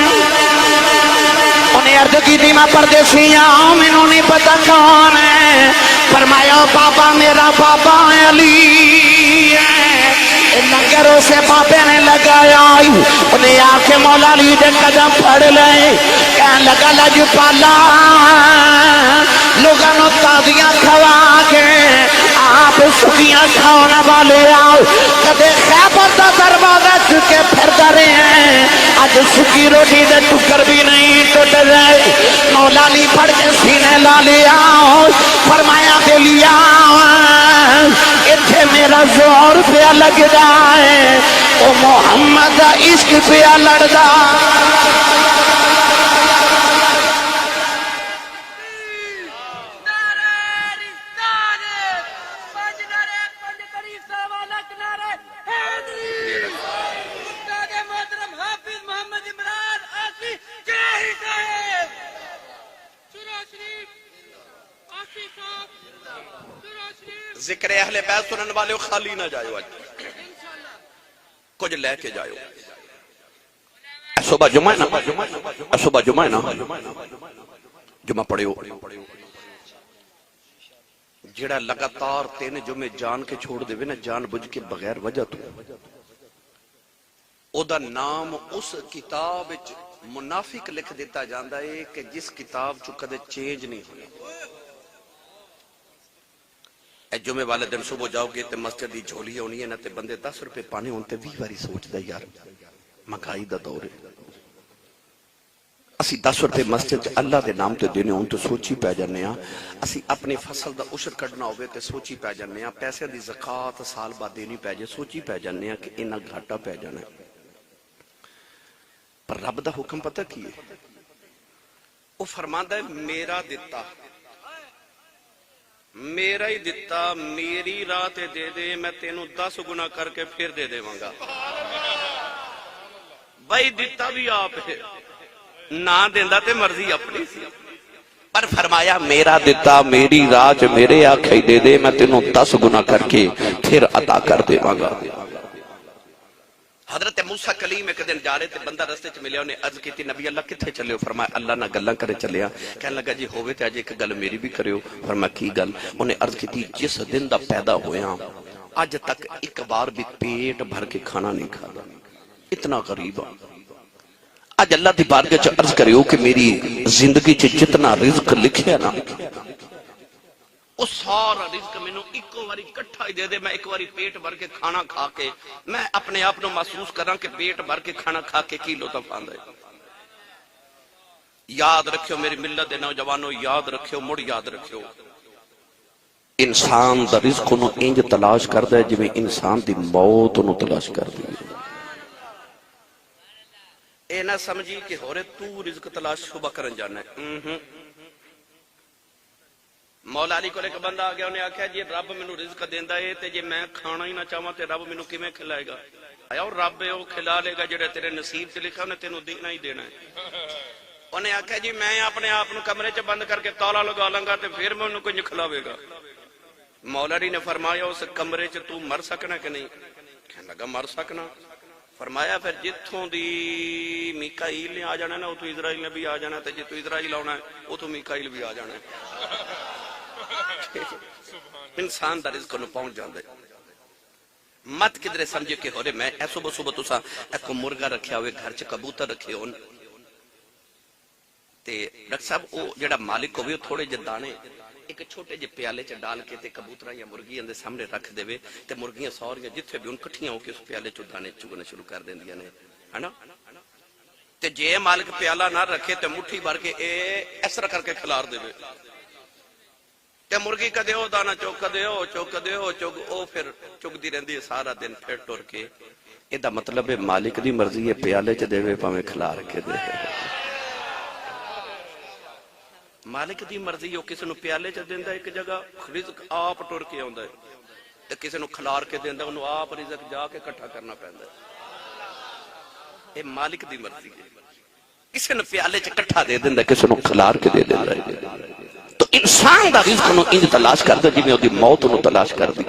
انہیں عرض کی تھی میں پردیسی ہوں، منوں نہیں پتہ کون ہے۔ فرمایا بابا میرا بابا علی ہے، لنگروں سے بابے نے لگایا، انہیں آکے مولا علی دے قدم پھڑ لے، کہنے لگا لجپالا لوگاں نو تازیاں کھوا کے آپ سکیاں کھانے والے آؤ، کدے خیبر دا دروازہ چکے پھر درے ہیں، آج سکی روٹی دے ٹکر بھی نہیں ٹوٹ رہے۔ مولا علی پھڑ کے سینے لا لیا، فرمایا دے لیا اتھے میرا زور پہ لگ جائے، او محمد عشق پہ لڑدا۔ ذکر اہل بیت سنن والے خالی نہ جائے، کچھ لے کے جائے۔ صبح جمعہ ہے نا، صبح جمعہ ہے نا، جمعہ پڑھے ہو، جڑا لگاتار تین جمعے جان کے چھوڑ دے نا، جان بجھ کے بغیر وجہ تو او دا نام اس کتاب منافق لکھ دیتا جاندہ ہے کہ جس کتاب چو کدے چینج نہیں ہوئی۔ اے جمعے والے دن صبح جاؤ گے تے مسجد دی جھولی ہونی ہے نا تے بندے 10 روپے پانے ہونتے 20 باری سوچ دا یار مہنگائی دا دور ہے، اسی 10 روپے مسجد اللہ دے نام تے دینے ہون تو سوچی پہ جانے ہاں، اسی اپنی فصل دا عشر کٹنا ہوئے تے سوچی پہ جانے ہاں، پیسے دی زکاة سال بعد دینی پہ جائے، سوچی پہ جانے ہاں کہ انہا گھاٹا پہ جانا ہے۔ پر رب دا حکم پتہ کیے وہ فرماندہ ہے میرا دیتا، میرا ہی دیتا، میری رات دے دے، میں تینوں 10 گنا کر کے پھر دے دے مانگا۔ بھائی دیتا بھی آپ ہے، نہ دیندہ تے مرضی اپنی سی، پر فرمایا میرا دیتا میری رات میرے آنکھیں دے دے، میں تینوں 10 گنا کر کے پھر عطا کر دے مانگا۔ حضرت موسیٰ کلیم ایک دن جا رہے تھے، بندہ رستے چ ملیا، انہیں عرض کی تھی نبی اللہ کتھے چلے ہو؟ فرمایا اللہ نہ گلہ کرے چلے ہاں۔ کہنے لگا جی ہوئے تھے آج ایک گل میری بھی کرے ہو؟ فرمایا کی گل؟ انہیں عرض کی تھی جس دن دا پیدا ہوئے ہاں آج تک ایک بار بھی پیٹ بھر کے کھانا نہیں کھانا، اتنا غریب ہاں۔ آج اللہ دی بارگاہ چ عرض کرے ہو کہ میری زندگی چ جتنا رزق لکھے نا اس سارا رزق میں نو ایک واری کٹھا ہی دے دے، میں ایک واری پیٹ بھر کے کھانا کھا کے میں اپنے آپ نو محسوس کراں کہ پیٹ بھر کے کھانا کھا کے کی لطف آندا ہے۔ یاد رکھیو میری ملت دے نوجوانوں، یاد رکھیو، مڑ یاد رکھیو، انسان دا رزق نو انج تلاش کردا ہے جویں انسان دی موت نو تلاش کردی ہے۔ اے نہ سمجھی کہ ہورے تو رزق تلاش صبح کرن جانا ہے۔ مولا علی کو لے کے بندہ آ گیا، انہیں آکھا جی رب میں نو رزق دیندہ ہے تے جی میں کھانا ہی نہ چاہواں تے رب میں نو کیویں کھلائے گا؟ آیا اور رب ہے وہ کھلا لے گا جڑے تیرے نصیب سے لکھا انہیں تینوں دینا ہی دینا ہے۔ انہیں آکھا جی میں اپنے آپ نو کمرے چ بند کر کے تالا لگا لوں گا تے پھر میں انہوں کو نہیں کھلاوے گا۔ مولا علی نے فرمایا اس کمرے چ تو مر سکنا کہ نہیں؟ کہنے لگا مر سکنا۔ فرمایا پھر جتھوں دی میکائیل نے آ جانا نا اتھوں اسرائیل نے بھی آ جانا، تے جتھوں اسرائیل آنا ہے اتھوں میکائیل بھی آ جانا ہے۔ انسان دا رزق نو پہنچ جاندے، مت کدھرے سمجھے کہ ہو رہے میں اے صبح صبح تسا ایک مرغا رکھیا ہوئے گھر چ کبوتر رکھے ہون ڈاکٹر صاحب وہ جڑا مالک ہوئے تھوڑے جے دانے ایک چھوٹے جے پیالے چ ڈال کے تے کبوتراں یا مرغیاں دے سامنے رکھ دے تے مرغیاں سوریاں جتھے بھی ان کٹھیاں ہو کے اس پیالے چ دانے چگنے شروع کر دیندیاں نے ہے نا تے جے مالک پیالہ نہ رکھے تے مٹھی بھر کے اے اس طرح کر کے کھلار دے تے مرغی کدے او دانا چوک دے او چوک دے او چوک او پھر چگ دی رہندی ہے سارا دن پھر ٹر کے اے دا مطلب ہے مالک دی مرضی ہے پیالے چ دے پاویں کھلار کے دے مالک دی مرضی ہو کسی نو پیالے چ دیندا ایک جگہ رزق آپ ٹر کے آندا ہے تے کسی نو کھلار کے دیندا اونوں آپ رزق جا کے اکٹھا کرنا پیندا ہے اے مالک دی مرضی ہے کسی نو پیالے چ اکٹھا دے دیندا کسی نو کھلار کے دے دیندا ہے تو انسان دا رزق نو انج تلاش کردا جویں اودی موت نو تلاش کردی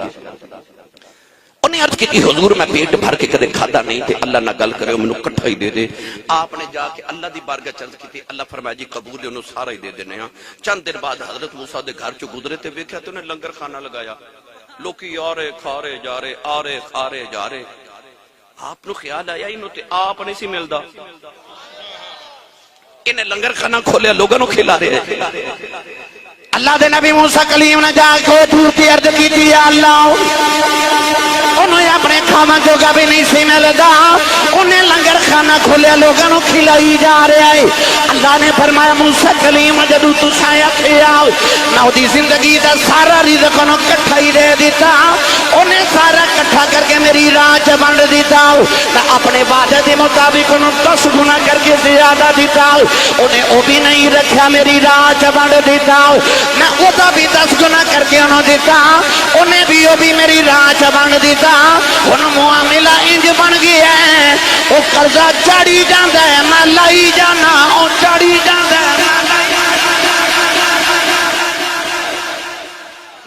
انہیں عرض کی حضور میں پیٹ بھر کے کدے کھادا نہیں تے اللہ نہ گل کرے مینوں کٹھا ہی دے دے آپ نے جا کے اللہ دی بارگاہ چرض کی اللہ فرمایا جی قبول انہوں سارا ہی دے دینے ہاں چند دن بعد حضرت موسیٰ دے گھر چو گزرے تے ویکھیا تے انہیں لنگر خانہ لگایا لوکی آ رہے کھا رہے جا رہے آ رہے کھا رہے جا رہے آپ نو خیال آیا انہوں تے آپ نہیں سی ملدا انہیں لنگر خانہ کھولیا لوگوں نو کھلا رہے اللہ دے نبی موسیٰ کلیم نے جا کے ٹوٹی عرض کی تھی یا اللہ انہیں اپنے کھانا جوگا بھی نہیں سی ملدا انہیں لنگر خانہ کھولیا لوگوں کھلائی جا رہا ہے اللہ نے فرمایا موسیٰ کلیم جدو تساں کھیا میں دی زندگی دا سارا رزق انہوں کٹھا ہی دے دیتا انہیں سارا کٹھا کر کے میری راہ چ بنڈ دیتا میں اپنے وعدے دے مطابق انہوں 10 گنا کر کے زیادہ دیتا انہیں وہ بھی نہیں رکھا میری راہ چ بنڈ دیتا میں وہ بھی 10 گنا کر کے انہوں دیتا انہیں بھی وہ بھی میری راہ چ بنڈ دیتا ان معاملہ انج بن گیا ہے وہ قرضہ چڑھی جاندا ہے میں لائی جانا وہ چڑھی جاندا ہے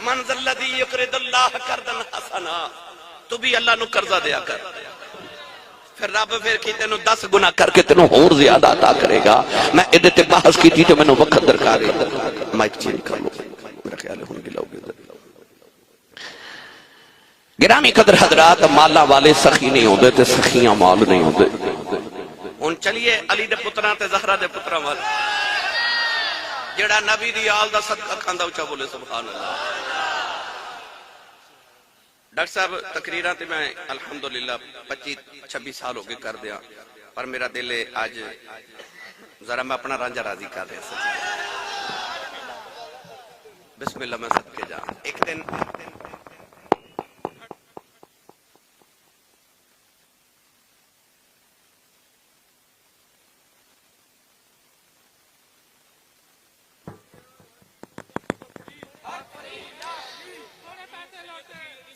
منزل الذی یقرض اللہ قرضا حسنا تو بھی اللہ نو قرضہ دیا کر پھر رب پھر کی تینوں 10 گنا کر کے تینوں اور زیادہ عطا کرے گا میں ادھے تے بحث کی تھی تو میں نے وقت درکار ہے مائک چینج کر لو میرا خیال ہے ہوں گلاؤ گے گرامی قدر حضرات مالا والے سخی نہیں ہوندے تے سخیاں مال نہیں ہوندے ہن چلیے علی دے پتراں تے زہرا دے پتراں وال جڑا نبی دی آل دا صدقہ کھاندا اونچا بولے سبحان اللہ ڈاکٹر صاحب تقریراں تے میں الحمدللہ 25-26 سال ہو گئے کر دیا پر میرا دل ہے آج ذرا میں اپنا رانجھا راضی کر رہا سچ بسم اللہ میں صدقے جا ایک دن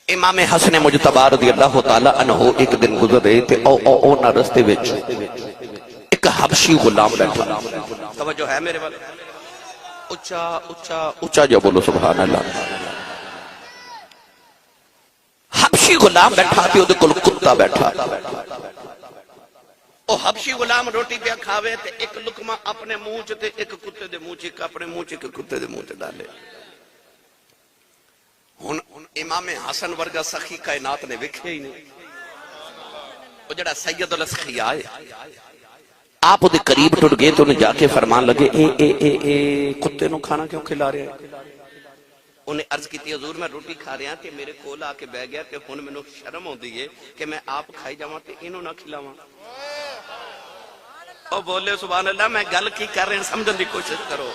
امام حسن مجتبی رضی اللہ تعالیٰ عنہ ایک دن گزر رہے تھے اونا رستے وچ ایک حبشی غلام بیٹھا توجہ ہے میرے والے اچھا اچھا اچھا جو بولو سبحان اللہ حبشی غلام بیٹھا تھی وہ کل کتا بیٹھا او حبشی غلام روٹی پہ کھاوے تے ایک لقمہ اپنے منہ چ تے ایک کتے دے منہ چ ایک اپنے منہ چ ایک کتے دے منہ چ ڈالے ہن امام حسن ورگا سخی کائنات نے وکھے ہی نہیں وہ جڑا سید الاسخیاء ہے آپ دے قریب ٹر گئے تو انہیں جا کے فرمان لگے اے کتے نو کھانا کیوں کھلا رہے ہیں انہیں عرض کی تھی حضور میں روٹی کھا رہا کہ میرے کول آ کے بیٹھ گیا کہ ہن مینوں شرم ہوندی ہے کہ میں آپ کھائی جاواں تے انہوں نہ کھلاواں او بولے سبحان اللہ میں گل کی کر رہے ہیں سمجھن دی کوشش کرو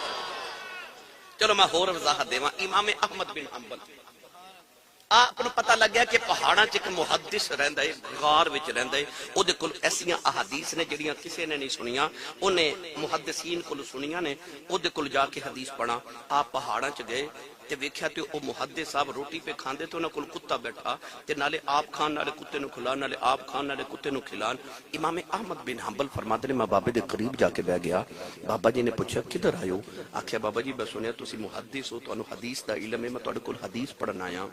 چلو میں ہور وضاحت دیواں امام احمد بن حنبل آپ کو پتہ لگ گیا کہ پہاڑاں چ ایک محدث رہندا ہے غار وچ رہندا ہے او دے کول ایسیاں احادیث نے جڑیاں کسے نے نہیں سنیاں اونے محدثین کول سنیاں نے او دے کول جا کے حدیث پڑھا آپ پہاڑاں چ گئے تے ویکھیا تے او محدث صاحب روٹی پہ کھاندے تے انہاں کول کتا بیٹھا تے نالے آپ کھان نالے کتے نو کھلان نالے آپ کھان نالے کتے نو کھلان امام احمد بن حنبل فرماتے نے میں بابے دے قریب جا کے بیٹھ گیا بابا جی نے پوچھا کدھر آئے ہو آکھیا بابا جی میں سنیا تسی محدث ہو تانوں حدیث دا علم ہے میں تہاڈے کول حدیث پڑھن آیا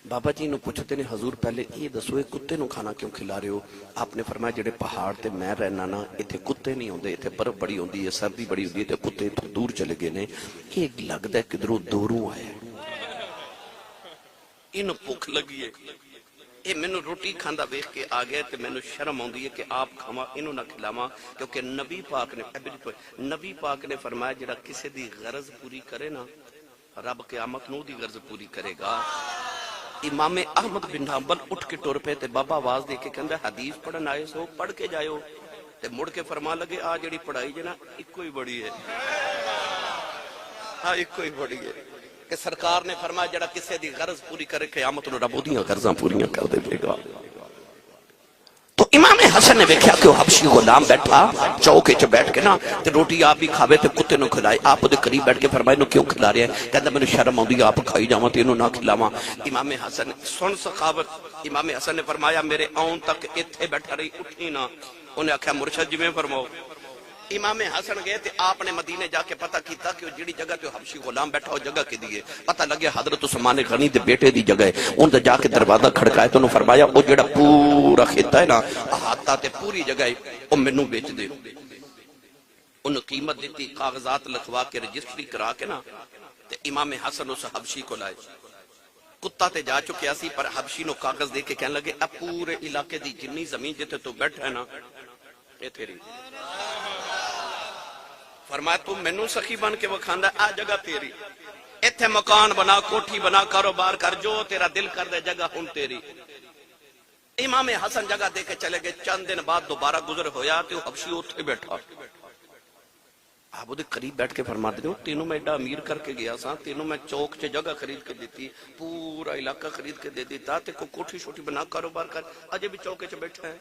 بابا جی نو پوچھتے نے حضور پہلے یہ دسو کتے نو کھانا کیوں کھلا رہے ہو آپ نے فرمایا جڑے پہاڑ تے میں رہنا نا ایتھے کتے نہیں ہوندے ایتھے برف بڑی ہوندی ہے سردی بڑی ہوندی ہے تے کتے تو دور چلے گئے نے یہ لگدا ہے کدھروں دوروں آیا انہوں بھوک لگی ہے یہ مینوں روٹی کھاندا ویکھ کے آ گیا تے مینوں شرم آندی ہے کہ آپ کھاواں اینوں نہ کھلاواں، کیونکہ نبی پاک نے فرمایا جڑا کسی دی غرض پوری کرے نا رب قیامت نو دی غرض پوری کرے گا۔ امام احمد بن حنبل اٹھ کے ٹر پے تے بابا آواز دے کے کہندا حدیث پڑھن آئے سو پڑھ کے جائیو، تے مڑ کے فرما لگے آ جڑی پڑھائی جے نا اکو ہی بڑی ہے، ہاں اکو ہی بڑی ہے کہ سرکار نے فرمایا جڑا کسی دی غرض پوری کرے قیامت نو رب اودیاں غرضاں پوریاں کر دے گا۔ تو امام حسن نے دیکھا کہ وہ حبشی غلام بیٹھا چوکے چ بیٹھ کے نا تے روٹی آپ بھی کھاوے تے کتے نو کھلائے، آپ دے قریب بیٹھ کے فرمائے نو کیوں کھلا رہے ہیں؟ کہندا مینوں شرم آندی آپ کھائی جاواں تے اینو نہ کھلاواں۔ امام حسن سن سخاوت، امام حسن نے فرمایا میرے آن تک ایتھے بیٹھا رہی اٹھی نہ، انہیں آکھیا مرشد جویں فرماؤ۔ امام حسن گئے تے آپ نے مدینے جا کے پتہ کیتا کہ وہ جڑی جگہ تے حبشی غلام بیٹھا وہ جگہ کی دیئے، پتہ لگیا حضرت عثمان غنی دے بیٹے دی جگہ ہے، ان تے جا کے دروازہ کھڑکائے تو انہوں فرمایا وہ جڑا پورا خطہ ہے نا احاطہ تے پوری جگہ ہے وہ مینوں بیچ دے۔ انہوں قیمت دیتی، کاغذات لکھوا کے رجسٹری کرا کے نا تے امام حسن اس حبشی کو لائے، کتا تے جا چکے اسی پر حبشی نو کاغذ دے کے کہنے لگے اب پورے علاقے دی جنی زمین جتے تو بیٹھا ہے نا یہ تیری، فرمایا تم مینوں سخی بن کے وکھاندا آ جگہ تیری، ایتھے مکان بنا، کوٹھی بنا، کاروبار کر، جو تیرا دل کر دے جگہ ہن تیری۔ امام حسن جگہ دے کے چلے گئے، چند دن بعد دوبارہ گزر ہویا تے وہ حبشی اتھے بیٹھا، آپ دے قریب بیٹھ کے فرما دے تینوں میں ایڈا امیر کر کے گیا سا، تینوں میں چوک چے جگہ خرید کے دیتی، پورا علاقہ خرید کے دے دیتا تے کو کوٹھی چھوٹی بنا، کاروبار کر، اجے بھی چوکے چے بیٹھا ہے۔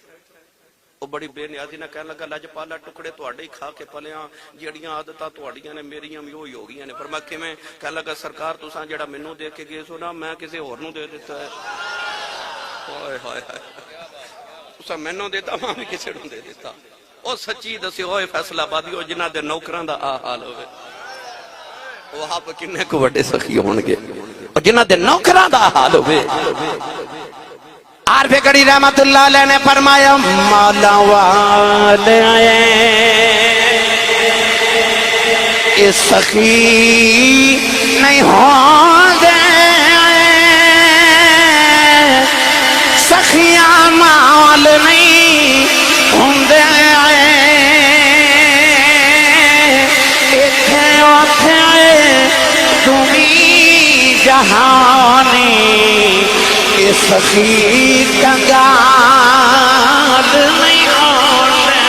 وہ بڑی بے نیازی نہ کہنے لگا لجپالا ٹکڑے تواڈے ہی کھا کے پلیاں، جڑیاں عادتاں تواڈیاں نے میریاں بھی وہی ہو گئیاں نے۔ فرمایا کیویں؟ کہنے لگا سرکار تساں جڑا مینوں دے کے گئے سو نا میں کسے ہور نوں دے دیتا ہے، ہائے ہائے ہائے، تساں مینوں دیتا میں بھی کسے نوں دے دیتا۔ او سچی دسی ہوئے فیصلہ آبادی ہو جنہاں دے نوکراں دا آ حال ہوئے، وہ آپ کنے کو بڑے سخی ہون گے اور جنہاں دے نوکراں دا حال ہوئے۔ عارف گڑی رحمت اللہ علیہ نے فرمایا مولا والے اس سخی نہیں ہوں گے، سخیاں مال نہیں ہوں گے، اتھے اتھے تمہیں جہانی سخی کنگال نہیں ہوتے۔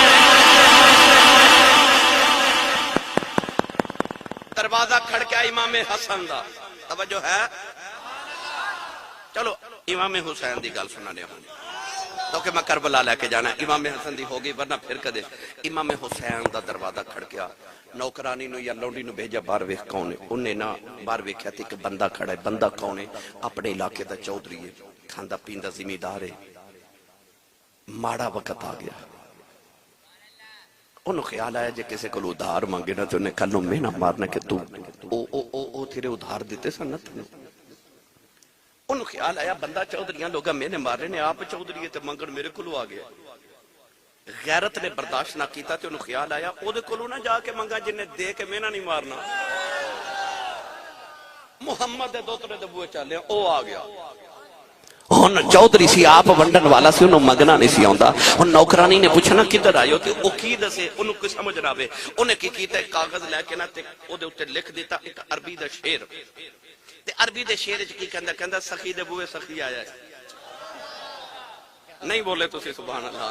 دروازہ کھڑکیا امام حسن دا، توجہ ہے؟ چلو امام حسین دی گل سنا لیا کیونکہ میں کربلا لے کے جانا ہے، امام حسن دی ہوگی ورنہ پھر کدے۔ امام حسین دا دروازہ کھڑکیا، نوکرانی نو یا لونڈی نو بھیجا باہر ویکھ کون ہے، انہیں نا باہر ویکھیا تے کہ بندہ کھڑا ہے، بندہ کون ہے؟ اپنے علاقے دا چودھری ہے، کھاندا پیندا زمیندار ہے، ماڑا وقت آ گیا، انہوں خیال آیا جے کسے کو ادھار مانگے نا تو انہیں کلوں میں نہ مارنا کہ تو او تیرے ادھار دیتے سا نہ تھے، انہوں خیال آیا بندہ چودھریاں لوگا میں نے مار رہے نے، آپ چودھری ہے تے منگن میرے کلو آ گیا، غیرت نے برداشت نہ کیتا تے انہوں خیال آیا او دے کلو نہ جا کے منگا جنہیں دے کے میں نہ نہیں مارنا، محمد دے دوترے دے بوئے چالے او آ گیا، ہن چودھری سی آپ ونڈن والا سی انہوں مگنا نہیں سی آندا، ہن نوکرانی نے پوچھنا کدھر آئے ہو تے او کی دسے انہوں کوئی سمجھ نہ آوے، انہیں کی کیتا ایک کاغذ لے کے نہ تے او دے اتے لکھ دیتا ایک عربی دا شعر، تے عربی دے شعر کی کہندا سخی دے بوئے سخی آیا ہے، نہیں بولے تو سی سبحان اللہ،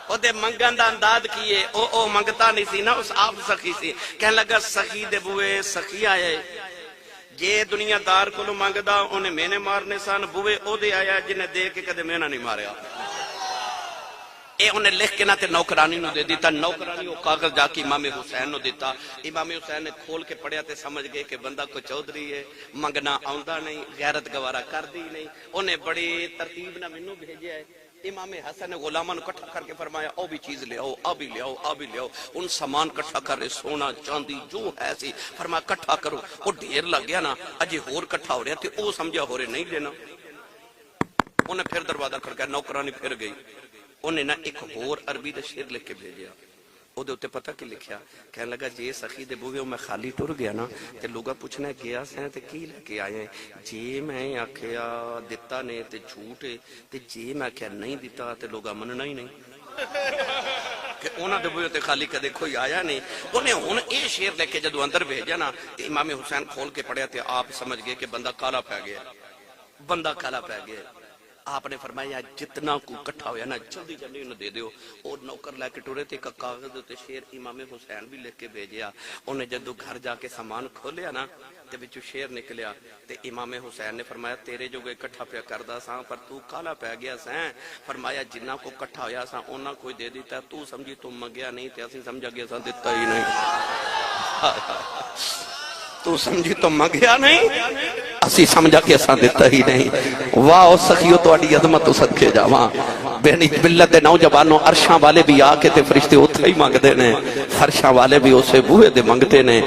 او دے منگن دا انداز کیے او منگتا نہیں سی نا، اس آپ سخی سی، کہنے لگا سخی دے بوئے سخی آیا ہے، جے دنیا دار کو مانگ دا انہیں میں نے مارنے سان، بوئے او دے آیا جنہیں دے کے کدے میں نہ نہیں ماریا، اے انہیں لکھ کے نہ تے نوکرانی نو دے دیتا، نوکرانی وہ کاغذ جا کے امام حسین نو دیتا، امام حسین نے کھول کے پڑھیا تے سمجھ گئے کہ بندہ کو چودھری ہے، منگنا آؤندہ نہیں، غیرت گوارا کر دی نہیں، انہیں بڑی ترتیب نہ منو بھیجیا ہے، امام حسن نے غلاموں کٹھا کر کے فرمایا او بھی چیز لے آؤ، آبی لے آؤ، آبی لے آؤ، ان سامان کٹھا کر رہے، سونا چاندی جو ہے سی، فرمایا کٹھا کرو، وہ ڈھیر لگ گیا نا، اجے ہور کٹھا ہو رہا تھے، او سمجھا ہو رہے نہیں لینا، انہیں پھر دروازہ کھڑکا، نوکرانی پھر گئی، انہیں نہ ایک ہور عربی دا شعر لکھ کے بھیجیا، او دے اتے پتہ کی لکھیا، کہنے لگا جے سخی دے بوئے میں خالی ٹر گیا نا تے لوگا پوچھنا گیا سین تے کی لے کے آئے ہیں، جے میں آکھیا دتا دیتا نے تے جھوٹ ہے تے جے میں کہ نہیں دیتا تے لوگا مننا ہی نہیں کہ اونا دے بوئے تے خالی کدے کوئی آیا نہیں. انہیں ہن اے شیر لے کے جدو اندر بھیجا نا تے امام حسین کھول کے پڑھیا تے آپ سمجھ گئے کہ بندہ کالا پہ گیا, بندہ کالا پہ گیا. آپ نے فرمایا جتنا کو کٹھا ہویا نا جلدی جلدی انہیں دے دیو. اور نوکر لے کے ٹورے تے ایک کاغذ تے شیر امام حسین بھی لکھ کے بھیجیا. انہیں جدو گھر جا کے سامان کھولیا نا تے بچو شیر نکلیا تے امام حسین نے فرمایا تیرے جو گئے کٹھا پیا کردہ ساں پر تو کالا پہ گیا سیں. فرمایا جنہ کو کٹھا ہویا ساں انہ کوئی دے دیتا تو سمجھی تو منگیا نہیں تے اسی سمجھا گیا ساں دیتا ہی نہیں. تو سمجھی تو منگیا نہیں اسی سمجھا کہ اساں دیتا ہی نہیں. واہ سخیو تو اڈی عظمت صدقے جاواں. بہنی ملت نوجوانوں عرشاں والے بھی آ کے تے فرشتے اتھے ہی مانگ دے نے, فرشاں والے بھی اسے بوئے دے مانگتے نے.